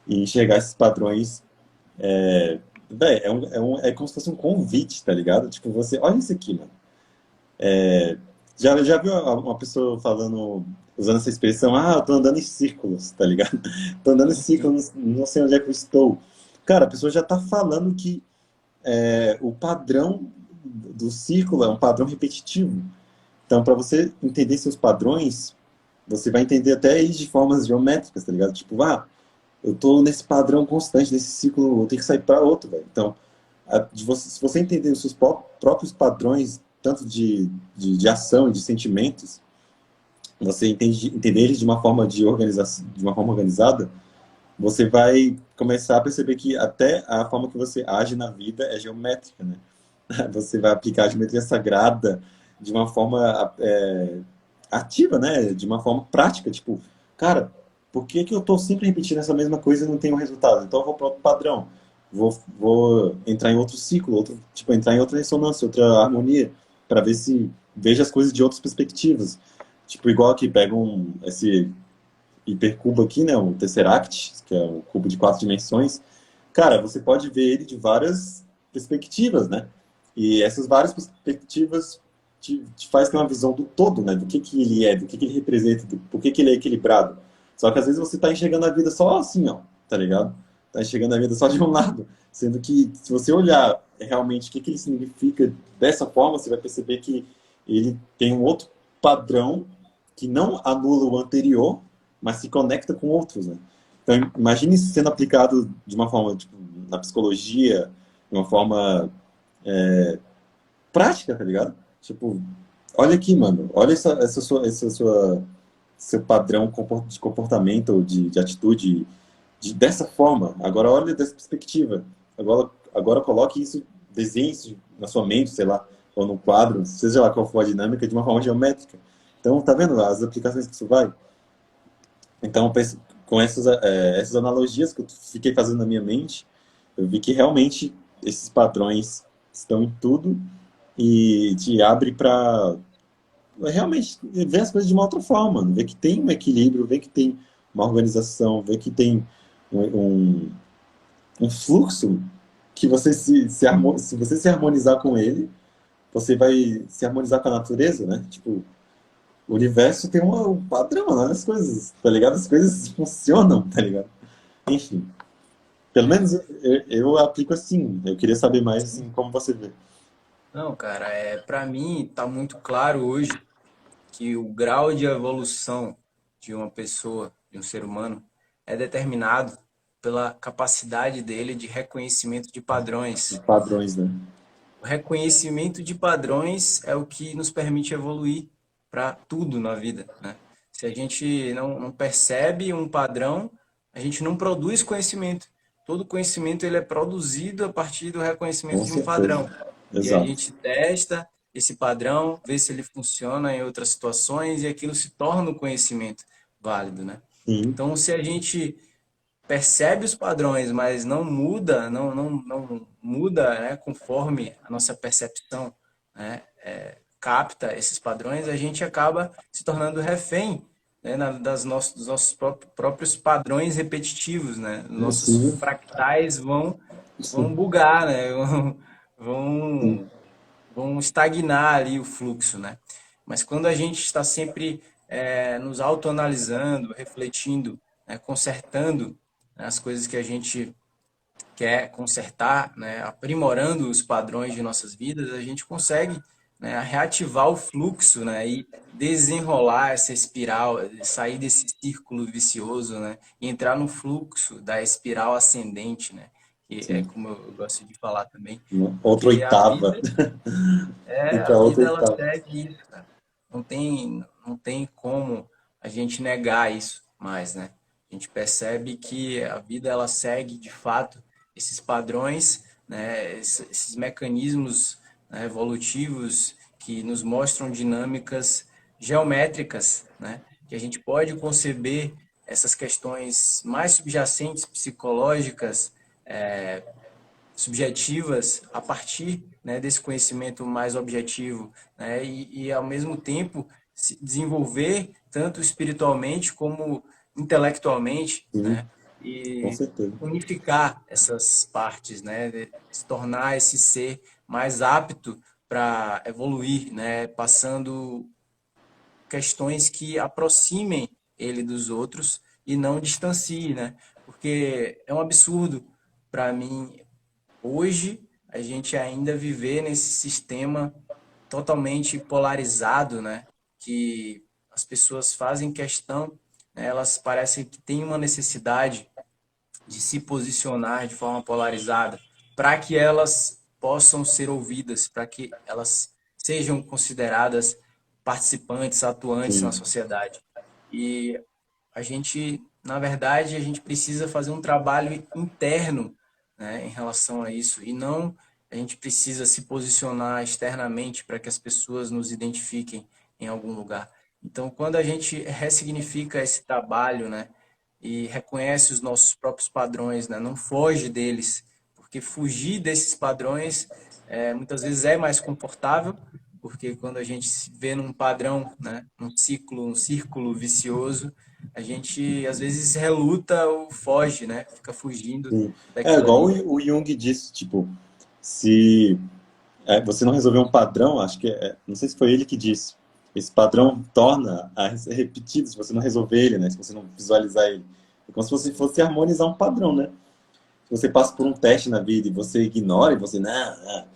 E enxergar esses padrões véi, é como se fosse um convite, tá ligado? Tipo, você, olha isso aqui, mano. Já viu uma pessoa falando, usando essa expressão, ah, eu tô andando em círculos, tá ligado? Tô andando em Sim, sim. círculos, não sei onde é que eu estou. Cara, a pessoa já tá falando que o padrão do círculo é um padrão repetitivo. Então, para você entender seus padrões, você vai entender até eles de formas geométricas, tá ligado? Tipo, ah, eu tô nesse padrão constante, nesse ciclo, eu tenho que sair para outro, velho. Então, se você entender os seus próprios padrões, tanto de ação e de sentimentos, você entender eles de uma forma de uma forma organizada, você vai começar a perceber que até a forma que você age na vida é geométrica, né? Você vai aplicar a geometria sagrada de uma forma ativa, né? De uma forma prática, tipo, cara, por que que eu tô sempre repetindo essa mesma coisa e não tenho resultado? Então eu vou para outro padrão, vou entrar em outro ciclo, tipo, entrar em outra ressonância, outra harmonia, para ver se vejo as coisas de outras perspectivas. Tipo, igual aqui, pega esse hipercubo aqui, né? O Tesseract, que é um cubo de 4 dimensões. Cara, você pode ver ele de várias perspectivas, né? E essas várias perspectivas te faz ter uma visão do todo, né? Do que ele é, do que ele representa, por que ele é equilibrado. Só que às vezes você tá enxergando a vida só assim, ó, tá ligado? Tá enxergando a vida só de um lado. Sendo que, se você olhar realmente o que ele significa dessa forma, você vai perceber que ele tem um outro padrão que não anula o anterior, mas se conecta com outros, né? Então, imagine isso sendo aplicado de uma forma, tipo, na psicologia, de uma forma prática, tá ligado? Tipo, olha aqui, mano, olha seu padrão de comportamento ou de atitude dessa forma. Agora olha dessa perspectiva. Agora coloque isso, desenhe isso na sua mente, sei lá, ou no quadro, seja lá qual for a dinâmica, de uma forma geométrica. Então, tá vendo as aplicações que isso vai? Então, com essas analogias que eu fiquei fazendo na minha mente, eu vi que realmente esses padrões estão em tudo e te abre para realmente ver as coisas de uma outra forma, ver que tem um equilíbrio, ver que tem uma organização, ver que tem um, um, um fluxo que se você se harmonizar com ele, você vai se harmonizar com a natureza, né? Tipo, o universo tem um padrão, né? As coisas, tá ligado? As coisas funcionam, tá ligado? Enfim, pelo menos eu aplico assim. Eu queria saber mais assim, como você vê. Não, cara, para mim tá muito claro hoje que o grau de evolução de uma pessoa, de um ser humano, é determinado pela capacidade dele de reconhecimento de Os padrões. padrões, né? O reconhecimento de padrões é o que nos permite evoluir para tudo na vida, né? Se a gente não percebe um padrão, a gente não produz conhecimento. Todo conhecimento ele é produzido a partir do reconhecimento Com de um certeza. padrão. E a Exato. gente testa esse padrão, vê se ele funciona em outras situações e aquilo se torna um conhecimento válido, né? Sim, Então, se a gente percebe os padrões, mas não muda, não muda, né, conforme a nossa percepção, né, capta esses padrões, a gente acaba se tornando refém, né, dos nossos próprios padrões repetitivos, né? Nossos sim, fractais vão sim, bugar, né? sim, Vão, vão estagnar ali o fluxo, né? Mas quando a gente está sempre nos autoanalisando, refletindo, né, consertando, né, as coisas que a gente quer consertar, né, aprimorando os padrões de nossas vidas, a gente consegue, né, reativar o fluxo, né, e desenrolar essa espiral, sair desse círculo vicioso, né, e entrar no fluxo da espiral ascendente, né, que é sim. como eu gosto de falar também, Outra porque oitava. Ir a para outra vida ela oitava. segue isso, cara. Não tem como a gente negar isso mais, né? A gente percebe que a vida ela segue de fato esses padrões, né? Esses mecanismos, né, evolutivos que nos mostram dinâmicas geométricas, né? Que a gente pode conceber essas questões mais subjacentes, psicológicas, subjetivas a partir, né, desse conhecimento mais objetivo, né, ao mesmo tempo se desenvolver tanto espiritualmente como intelectualmente, Sim, né, com e certeza. unificar essas partes, né, se tornar esse ser mais apto para evoluir, né, passando questões que aproximem ele dos outros e não distanciem, né? Porque é um absurdo para mim hoje a gente ainda viver nesse sistema totalmente polarizado, né? Que as pessoas fazem questão, né? Elas parecem que têm uma necessidade de se posicionar de forma polarizada para que elas possam ser ouvidas, para que elas sejam consideradas participantes, atuantes na Sim, sociedade. E a gente, na verdade, a gente precisa fazer um trabalho interno, né, em relação a isso e não a gente precisa se posicionar externamente para que as pessoas nos identifiquem em algum lugar. Então, quando a gente ressignifica esse trabalho, né, e reconhece os nossos próprios padrões, né, não foge deles, porque fugir desses padrões muitas vezes é mais confortável, porque quando a gente se vê num padrão, né, num ciclo, um círculo vicioso, a gente às vezes reluta ou foge, né, fica fugindo Sim. É daquilo igual ali. o Jung disse, tipo, se você não resolver um padrão, acho que não sei se foi ele que disse, esse padrão torna a ser repetido se você não resolver ele, né? Se você não visualizar ele. É como se você fosse harmonizar um padrão, né? Se você passa por um teste na vida e você ignora e você, não,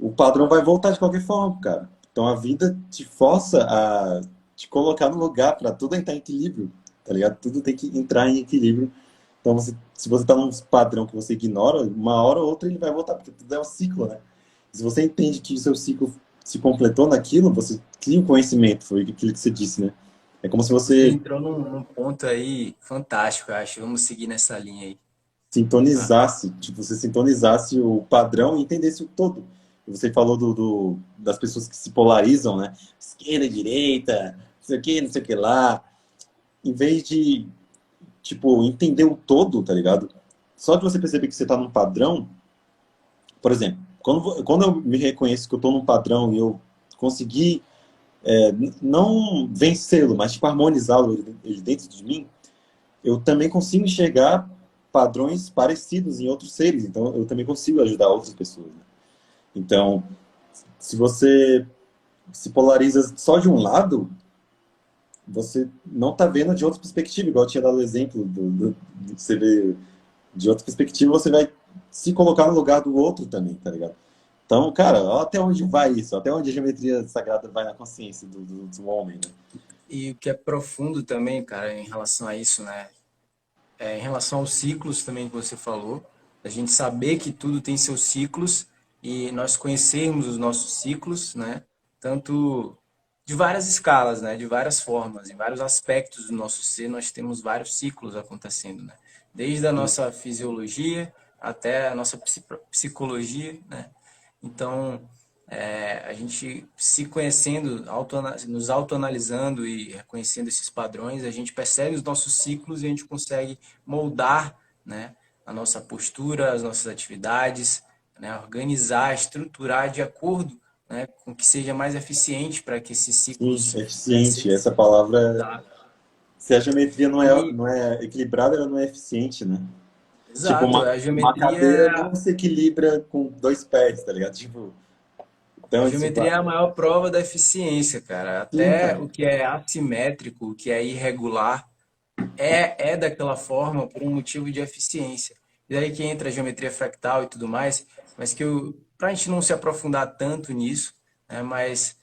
o padrão vai voltar de qualquer forma, cara. Então a vida te força a te colocar no lugar para tudo entrar em equilíbrio, tá ligado? Tudo tem que entrar em equilíbrio. Então se você tá num padrão que você ignora, uma hora ou outra ele vai voltar, porque tudo é um ciclo, né? Se você entende que o seu ciclo se completou naquilo, você cria o conhecimento, foi aquilo que você disse, né? É como se Você você entrou num ponto aí fantástico, eu acho. Vamos seguir nessa linha aí, tá? sintonizasse, tipo, você sintonizasse o padrão e entendesse o todo. Você falou das pessoas que se polarizam, né? Esquerda, direita, não sei o que lá. Em vez de, tipo, entender o todo, tá ligado? Só de você perceber que você tá num padrão, por exemplo, quando eu me reconheço que eu tô num padrão e eu consegui não vencê-lo, mas tipo, harmonizá-lo ele dentro de mim, eu também consigo enxergar padrões parecidos em outros seres. Então, eu também consigo ajudar outras pessoas, né? Então, se você se polariza só de um lado, você não está vendo de outra perspectiva, igual eu tinha dado o exemplo do que você vê de outra perspectiva, você vai se colocar no lugar do outro também, tá ligado? Então, cara, ó até onde vai isso, até onde a geometria sagrada vai na consciência do homem, né? E o que é profundo também, cara, em relação a isso, né? Em relação aos ciclos também que você falou, a gente saber que tudo tem seus ciclos e nós conhecermos os nossos ciclos, né? Tanto de várias escalas, né? De várias formas, em vários aspectos do nosso ser, nós temos vários ciclos acontecendo, né? Desde a nossa fisiologia até a nossa psicologia, né? Então, a gente se conhecendo, nos autoanalisando e reconhecendo esses padrões, a gente percebe os nossos ciclos e a gente consegue moldar, né, a nossa postura, as nossas atividades, né, organizar, estruturar de acordo, né, com que seja mais eficiente para que esses Sim, ciclos, né, eficiente, essa palavra, exato. se a geometria E, não é equilibrada, ela não é eficiente, né? Tipo, exato, a uma geometria, cadeira não se equilibra com dois pés, tá ligado? Tipo, a então isso vai. geometria é a maior prova da eficiência, cara. Sim, Até cara. o que é assimétrico, o que é irregular, é daquela forma por um motivo de eficiência. E daí que entra a geometria fractal e tudo mais, mas que para a gente não se aprofundar tanto nisso, né, mas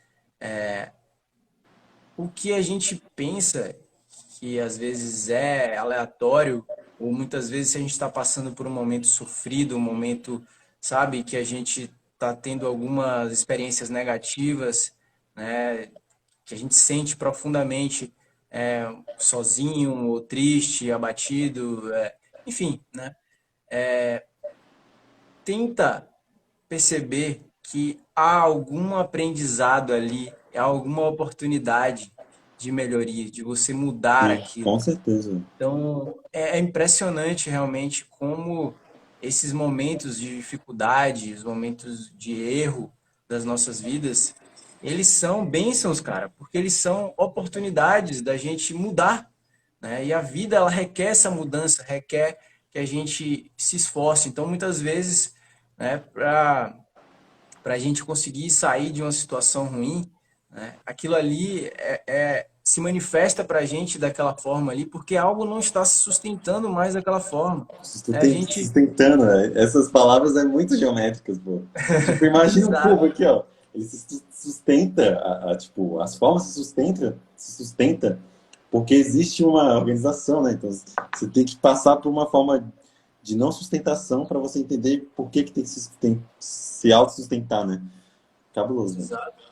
o que a gente pensa que às vezes é aleatório, ou muitas vezes se a gente está passando por um momento sofrido, um momento, sabe, que a gente está tendo algumas experiências negativas, né, que a gente sente profundamente sozinho, ou triste, abatido, enfim, né? Tenta perceber que há algum aprendizado ali, há alguma oportunidade de melhoria, de você mudar Sim, com aquilo. certeza. Então, é impressionante realmente como esses momentos de dificuldade, os momentos de erro das nossas vidas, eles são bênçãos, cara, porque eles são oportunidades da gente mudar, né? E a vida, ela requer essa mudança, requer que a gente se esforce. Então, muitas vezes, né, para a gente conseguir sair de uma situação ruim, né, aquilo ali se manifesta para a gente daquela forma ali, porque algo não está se sustentando mais daquela forma. Né? A gente. Sustentando, né? Essas palavras é muito geométricas, pô. Tipo, imagina um cubo Exato. aqui, ó. Ele se sustenta, tipo, as formas se sustenta porque existe uma organização, né? Então, você tem que passar por uma forma de não sustentação para você entender por que tem que se autossustentar, né? Cabuloso, velho. Exato.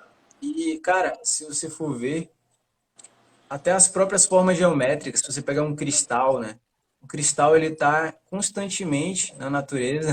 E, cara, se você for ver, até as próprias formas geométricas, se você pegar um cristal, né? O cristal ele está constantemente na natureza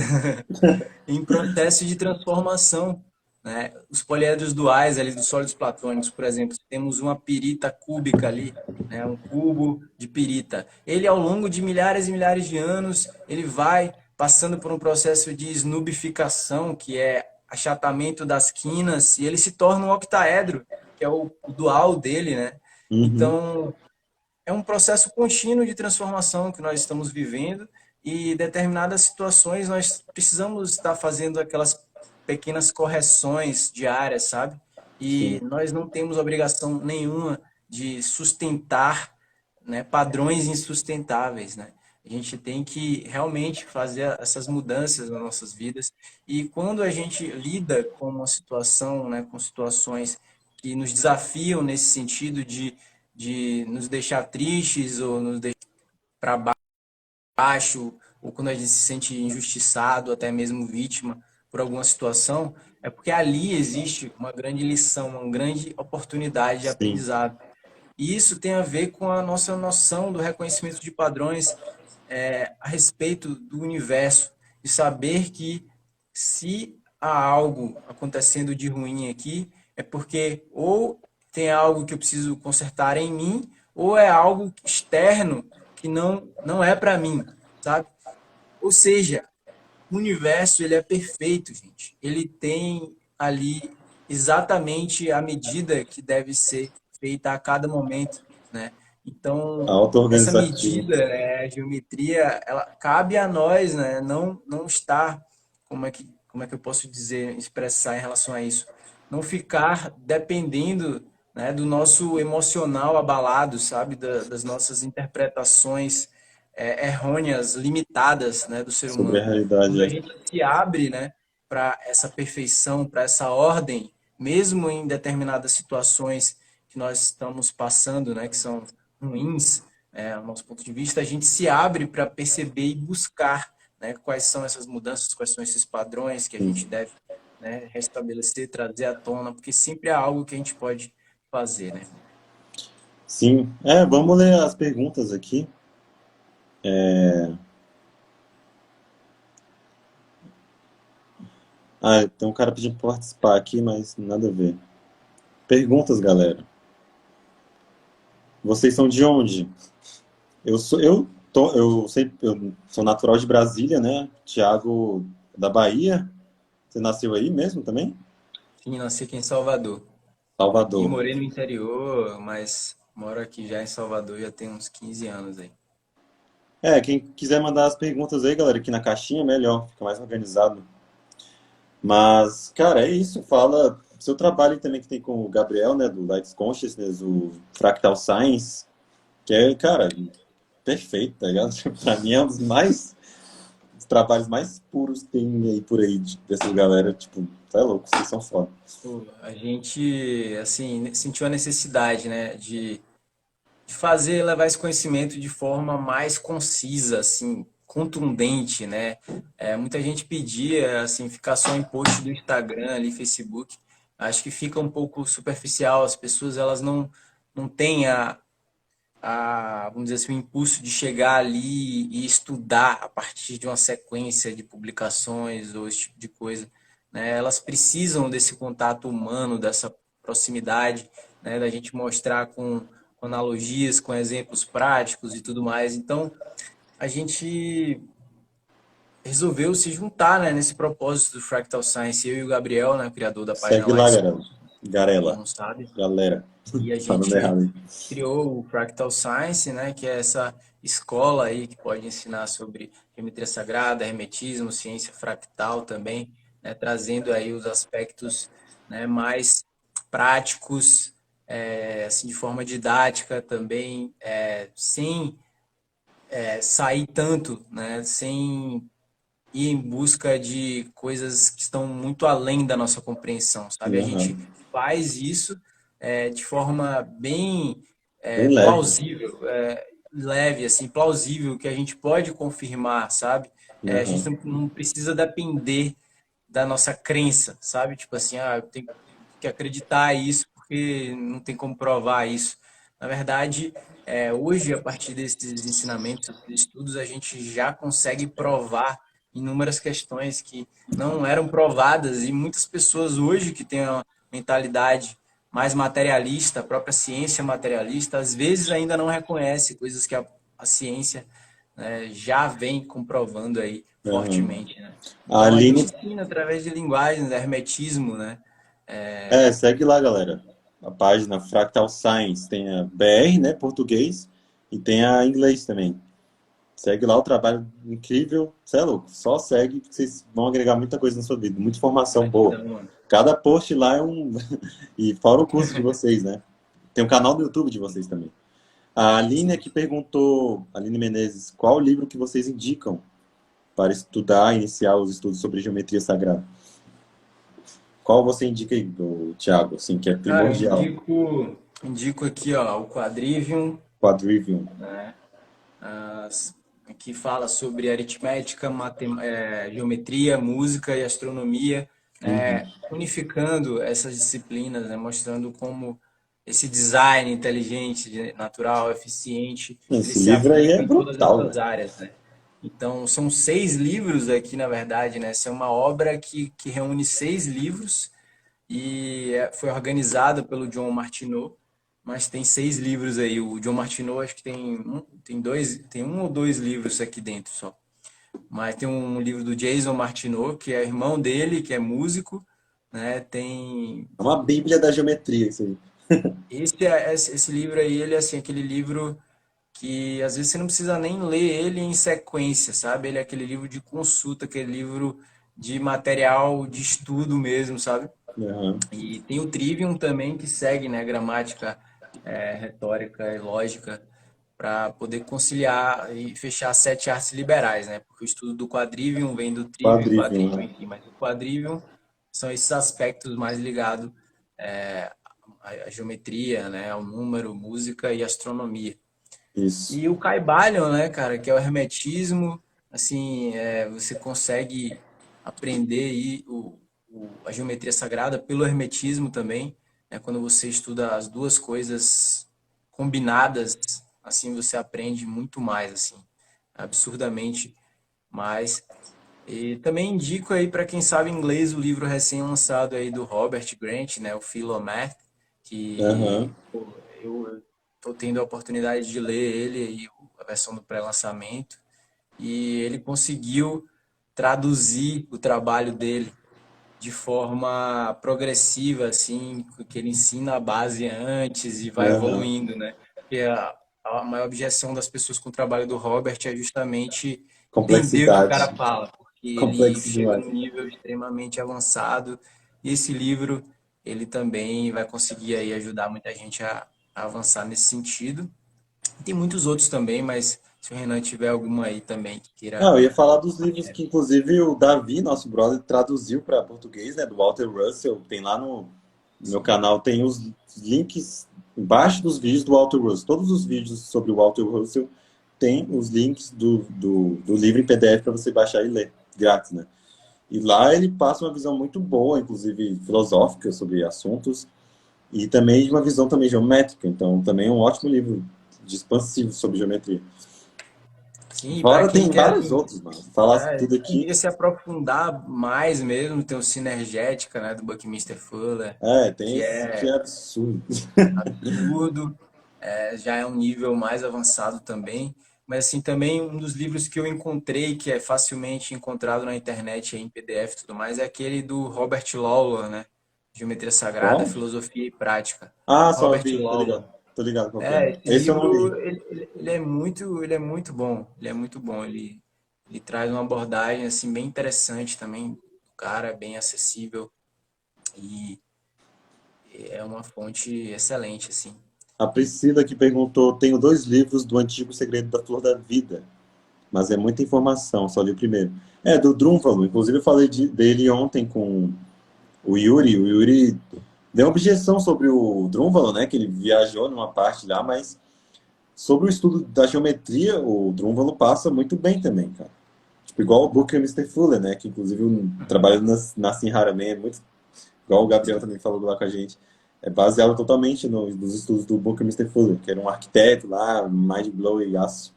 em processo de transformação, né? Os poliedros duais ali dos sólidos platônicos, por exemplo, temos uma pirita cúbica ali, né? Um cubo de pirita. Ele, ao longo de milhares e milhares de anos, ele vai passando por um processo de esnubificação, que é achatamento das quinas, e ele se torna um octaedro, que é o dual dele, né? Uhum. Então, é um processo contínuo de transformação que nós estamos vivendo e em determinadas situações nós precisamos estar fazendo aquelas pequenas correções diárias, sabe? E Sim, nós não temos obrigação nenhuma de sustentar, né, padrões insustentáveis, né? A gente tem que realmente fazer essas mudanças nas nossas vidas e quando a gente lida com uma situação, né, com situações que nos desafiam nesse sentido de nos deixar tristes ou nos deixar para baixo, ou quando a gente se sente injustiçado, até mesmo vítima por alguma situação, é porque ali existe uma grande lição, uma grande oportunidade de sim. aprendizado. E isso tem a ver com a nossa noção do reconhecimento de padrões a respeito do universo, de saber que se há algo acontecendo de ruim aqui, é porque ou tem algo que eu preciso consertar em mim, ou é algo externo que não é para mim, sabe? Ou seja, o universo ele é perfeito, gente. Ele tem ali exatamente a medida que deve ser feita a cada momento, né? Então, essa Auto-organizativo. medida, né, a geometria, ela cabe a nós, né? Não estar, como é que eu posso dizer, expressar em relação a isso? Não ficar dependendo, né, do nosso emocional abalado, sabe? Das nossas interpretações errôneas, limitadas, né, do ser Sobre a humano. realidade. Quando a gente se abre, né, para essa perfeição, para essa ordem, mesmo em determinadas situações que nós estamos passando, né, que são ruins, ao nosso ponto de vista, a gente se abre para perceber e buscar, né, quais são essas mudanças, quais são esses padrões que a Sim. gente deve, né, restabelecer, trazer à tona, porque sempre há algo que a gente pode fazer, né? Sim. É, vamos ler as perguntas aqui. Ah, tem um cara pedindo pra participar aqui, mas nada a ver. Perguntas, galera. Vocês são de onde? Eu sou natural de Brasília, né? Tiago da Bahia. Você nasceu aí mesmo também? Sim, nasci aqui em Salvador. E Salvador. morei no interior, mas moro aqui já em Salvador já tem uns 15 anos aí. É, quem quiser mandar as perguntas aí, galera, aqui na caixinha, melhor, fica mais organizado. Mas, cara, é isso. Fala seu trabalho também que tem com o Gabriel, né, do Light Consciousness, o Fractal Science, que é, cara, perfeito, tá ligado? Pra mim é um dos trabalhos mais puros que tem aí por aí dessas galera, tipo, tá louco, vocês são foda. Pô, a gente, assim, sentiu a necessidade, né, de fazer, levar esse conhecimento de forma mais concisa, assim, contundente, né? Muita gente pedia, assim, ficar só em post do Instagram, ali, Facebook. Acho que fica um pouco superficial, as pessoas, elas não têm vamos dizer assim, o impulso de chegar ali e estudar a partir de uma sequência de publicações ou esse tipo de coisa, né? Elas precisam desse contato humano, dessa proximidade, né? Da gente mostrar com analogias, com exemplos práticos e tudo mais. Então, a gente resolveu se juntar, né, nesse propósito do Fractal Science, eu e o Gabriel, né, o criador da página Segue lá, Lights, galera. quem Garela. não sabe. Galera. E a Falando gente errado aí. criou o Fractal Science, né, que é essa escola aí que pode ensinar sobre geometria sagrada, hermetismo, ciência fractal também, né, trazendo aí os aspectos, né, mais práticos, assim, de forma didática também, sem sair tanto, né, sem ir em busca de coisas que estão muito além da nossa compreensão, sabe? A Aham. gente faz isso de forma bem Bem leve. plausível, leve, assim, plausível, que a gente pode confirmar, sabe? A gente Aham. não precisa depender da nossa crença, sabe? Tipo assim, eu tenho que acreditar isso porque não tem como provar isso. Na verdade, hoje, a partir desses ensinamentos, desses estudos, a gente já consegue provar inúmeras questões que não eram provadas e muitas pessoas hoje que têm uma mentalidade mais materialista, a própria ciência materialista, às vezes ainda não reconhece coisas que a ciência, né, já vem comprovando aí Aham. fortemente, né? A Então a gente Aline, ensina através de linguagens, hermetismo, né? segue lá, galera. A página Fractal Science tem a BR, né, português, e tem a inglês também. Segue lá o trabalho incrível. Você é louco. Só segue que vocês vão agregar muita coisa na sua vida. Muita informação boa. Gratidão, mano. Cada post lá é um. E fora o curso de vocês, né? Tem um canal no YouTube de vocês também. A Aline Sim. aqui perguntou, Aline Menezes, qual livro que vocês indicam para estudar, iniciar os estudos sobre geometria sagrada? Qual você indica aí, Thiago, assim, que é Cara, eu primordial? indico aqui, ó, o Quadrivium, Quadrivium. né? Que fala sobre aritmética, geometria, música e astronomia, Uhum. né? Unificando essas disciplinas, né? Mostrando como esse design inteligente, natural, eficiente, ele Esse se livro aí é aplica em todas brutal, essas velho. áreas, né? Então, são 6 livros aqui, na verdade, né? Essa é uma obra que reúne 6 livros e foi organizada pelo John Martineau, mas tem 6 livros aí. O John Martineau acho que tem um ou dois livros aqui dentro só. Mas tem um livro do Jason Martineau, que é irmão dele, que é músico, né? Tem É uma bíblia da geometria, isso aí. esse livro aí, ele é assim, aquele livro que às vezes você não precisa nem ler ele em sequência, sabe? Ele é aquele livro de consulta, aquele livro de material de estudo mesmo, sabe? Aham. E tem o Trivium também, que segue, né, gramática, retórica e lógica, para poder conciliar e fechar as 7 artes liberais, né? Porque o estudo do quadrivium vem do trivium e Quadrivium, quadrivium, né? enfim, mas o quadrivium são esses aspectos mais ligados à geometria, né, ao número, música e astronomia. Isso. E o Caibalion, né, cara, que é o hermetismo, assim, você consegue aprender aí a geometria sagrada pelo hermetismo também, né, quando você estuda as duas coisas combinadas, assim, você aprende muito mais, assim, absurdamente mais. E também indico aí para quem sabe inglês o livro recém-lançado aí do Robert Grant, né, o Philomath, Aham. que pô, eu estou tendo a oportunidade de ler ele aí, a versão do pré-lançamento, e ele conseguiu traduzir o trabalho dele de forma progressiva, assim, que ele ensina a base antes e vai Aham. evoluindo, né? Porque a maior objeção das pessoas com o trabalho do Robert é justamente entender o que o cara Complexidade. fala, porque ele Complexo chega demais. num nível extremamente avançado e esse livro ele também vai conseguir aí ajudar muita gente a avançar nesse sentido. Tem muitos outros também, mas se o Renan tiver alguma aí também que queira Não, eu ia falar dos livros compartilhar. que, inclusive, o Davi, nosso brother, traduziu para português, né? Do Walter Russell. Tem lá no meu Sim. canal, tem os links embaixo dos vídeos do Walter Russell. Todos os vídeos sobre o Walter Russell tem os links do livro em PDF para você baixar e ler, grátis, né? E lá ele passa uma visão muito boa, inclusive filosófica, sobre assuntos, e também uma visão também geométrica. Então, também é um ótimo livro de expansivo sobre geometria. Sim, para Fora quem tem quer vários outros, mano. Falar tudo quem aqui. quer se aprofundar mais mesmo, tem o Sinergética, né, do Buckminster Fuller, Tem que esse que é é absurdo. absurdo, já é um nível mais avançado também. Mas assim, também um dos livros que eu encontrei, que é facilmente encontrado na internet em PDF e tudo mais, é aquele do Robert Lawler, né? Geometria Sagrada, Qual? Filosofia e Prática. Ah, só Robert vi, tô Lawler. ligado. Tô ligado qual que é. Esse Esse eu não li. livro, ele é muito bom. Ele é muito bom. Ele traz uma abordagem assim bem interessante também. O cara é bem acessível e é uma fonte excelente assim. A Priscila que perguntou: tenho dois livros do Antigo Segredo da Flor da Vida, mas é muita informação, só li o primeiro. É, do Drúnvalo. Inclusive eu falei dele ontem com o Yuri. O Yuri deu uma objeção sobre o Drúnvalo, né? Que ele viajou numa parte lá, mas sobre o estudo da geometria, o Drúnvalo passa muito bem também, cara. Tipo, igual o Booker e o Mister Fuller, né? Que inclusive o trabalho na Sinhara Man é muito. Igual o Gabriel também falou lá com a gente. É baseado totalmente nos estudos do Booker e Mister Fuller, que era um arquiteto lá, mind blow e aço.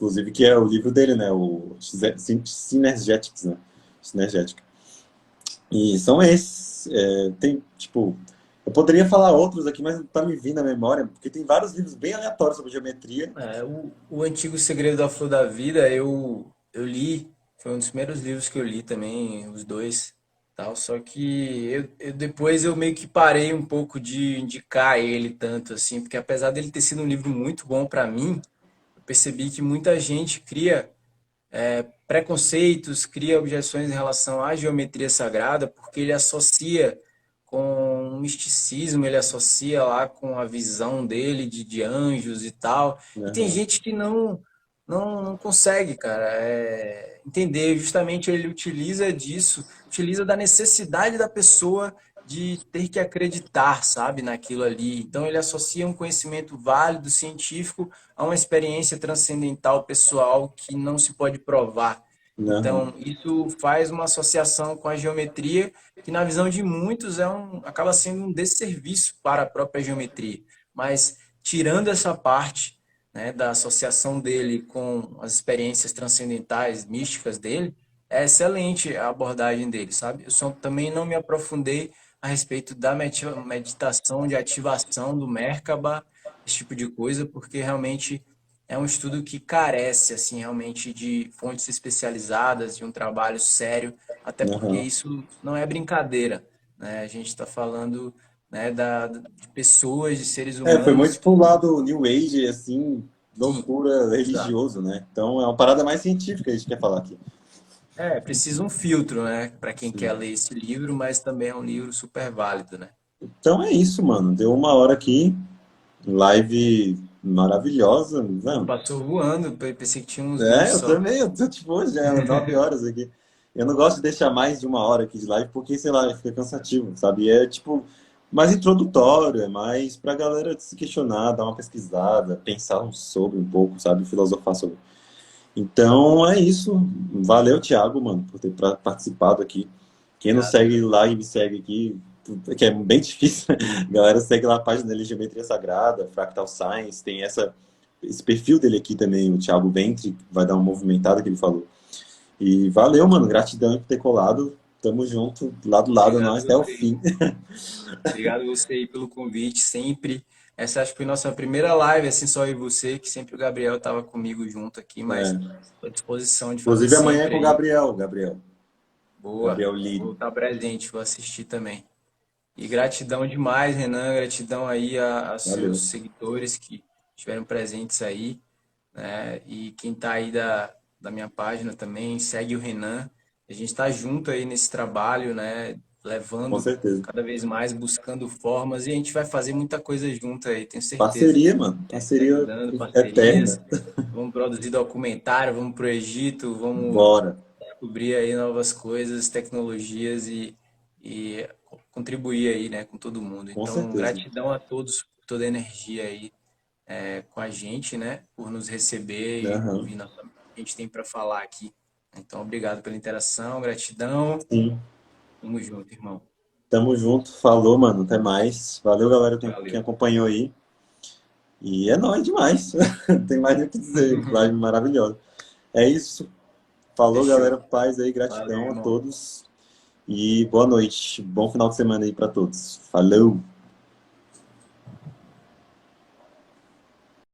Inclusive, que é o livro dele, né? O Synergetics, né? Synergetic. E são esses. Tem, tipo, eu poderia falar outros aqui, mas não tá me vindo na memória, porque tem vários livros bem aleatórios sobre geometria. O Antigo Segredo da Flor da Vida, eu li, foi um dos primeiros livros que eu li também, os dois, tal, só que depois eu meio que parei um pouco de indicar ele tanto assim, porque apesar dele ter sido um livro muito bom para mim, eu percebi que muita gente cria preconceitos, cria objeções em relação à geometria sagrada, porque ele associa com o misticismo, ele associa lá com a visão dele de anjos e tal. E tem Aham, gente que não consegue, cara, entender. Justamente ele utiliza disso, utiliza da necessidade da pessoa de ter que acreditar, sabe, naquilo ali. Então ele associa um conhecimento válido, científico, a uma experiência transcendental pessoal que não se pode provar. aham, Então, isso faz uma associação com a geometria, que na visão de muitos acaba sendo um desserviço para a própria geometria. Mas tirando essa parte, né, da associação dele com as experiências transcendentais, místicas dele, é excelente a abordagem dele, sabe? Eu só também não me aprofundei a respeito da meditação de ativação do Merkaba, esse tipo de coisa, porque realmente é um estudo que carece, assim, realmente de fontes especializadas, de um trabalho sério, até porque aham. isso não é brincadeira, né? A gente está falando, né, de pessoas, de seres Foi humanos muito pro que, lado New Age, assim, sim, loucura exato. religioso, né? Então é uma parada mais científica que a gente quer falar aqui. Precisa um filtro, né, para quem quer Sim. ler esse livro, mas também é um livro super válido, né? Então é isso, mano. Deu uma hora aqui, live maravilhosa. Não, Passou voando, pensei que tinha uns 20 eu só. também, eu tô tipo, hoje já é 9 horas aqui. Eu não gosto de deixar mais de uma hora aqui de live, porque, sei lá, fica cansativo, sabe? É tipo, mais introdutório, é mais pra galera se questionar, dar uma pesquisada, pensar sobre um pouco, sabe? Filosofar sobre. Então é isso. Valeu, Thiago, mano, por ter participado aqui. Quem não Obrigado. segue lá e me segue aqui, que é bem difícil, galera, segue lá a página dele, Geometria Sagrada, Fractal Science, tem esse perfil dele aqui também, o Thiago Ventre, vai dar uma movimentada que ele falou. E valeu, mano, gratidão por ter colado. Tamo junto, lado a lado, Obrigado nós até o você. fim. Obrigado você aí pelo convite, sempre. Essa acho que foi nossa primeira live, assim, só eu e você, que sempre o Gabriel estava comigo junto aqui, mas É. estou à disposição de fazer Inclusive amanhã é sempre com o aí. Boa, Gabriel Liri. vou estar presente, vou assistir também. E gratidão demais, Renan, gratidão aí a seus Valeu. seguidores que estiveram presentes aí, né? E quem tá aí da minha página também, segue o Renan. A gente está junto aí nesse trabalho, né? Com Levando certeza. cada vez mais, buscando formas, e a gente vai fazer muita coisa junto aí, tenho certeza. Parceria, mano. Se Parceria ajudando, parcerias, eterna. vamos produzir documentário, vamos pro Egito, vamos Bora. descobrir aí novas coisas, tecnologias e contribuir aí, né, com todo mundo. Com Então, certeza. gratidão a todos por toda a energia aí com a gente, né, por nos receber e Aham. ouvir o que a gente tem para falar aqui. Então, obrigado pela interação, gratidão. Sim. Tamo junto, irmão. Tamo junto. Falou, mano. Até mais. Valeu, galera, quem Valeu. acompanhou aí. E é nóis demais. Tem mais nem o que dizer. Live maravilhosa. É isso. Falou, galera. Fechou. Paz aí. Valeu, Gratidão a irmão. todos. E boa noite. Bom final de semana aí pra todos. Falou.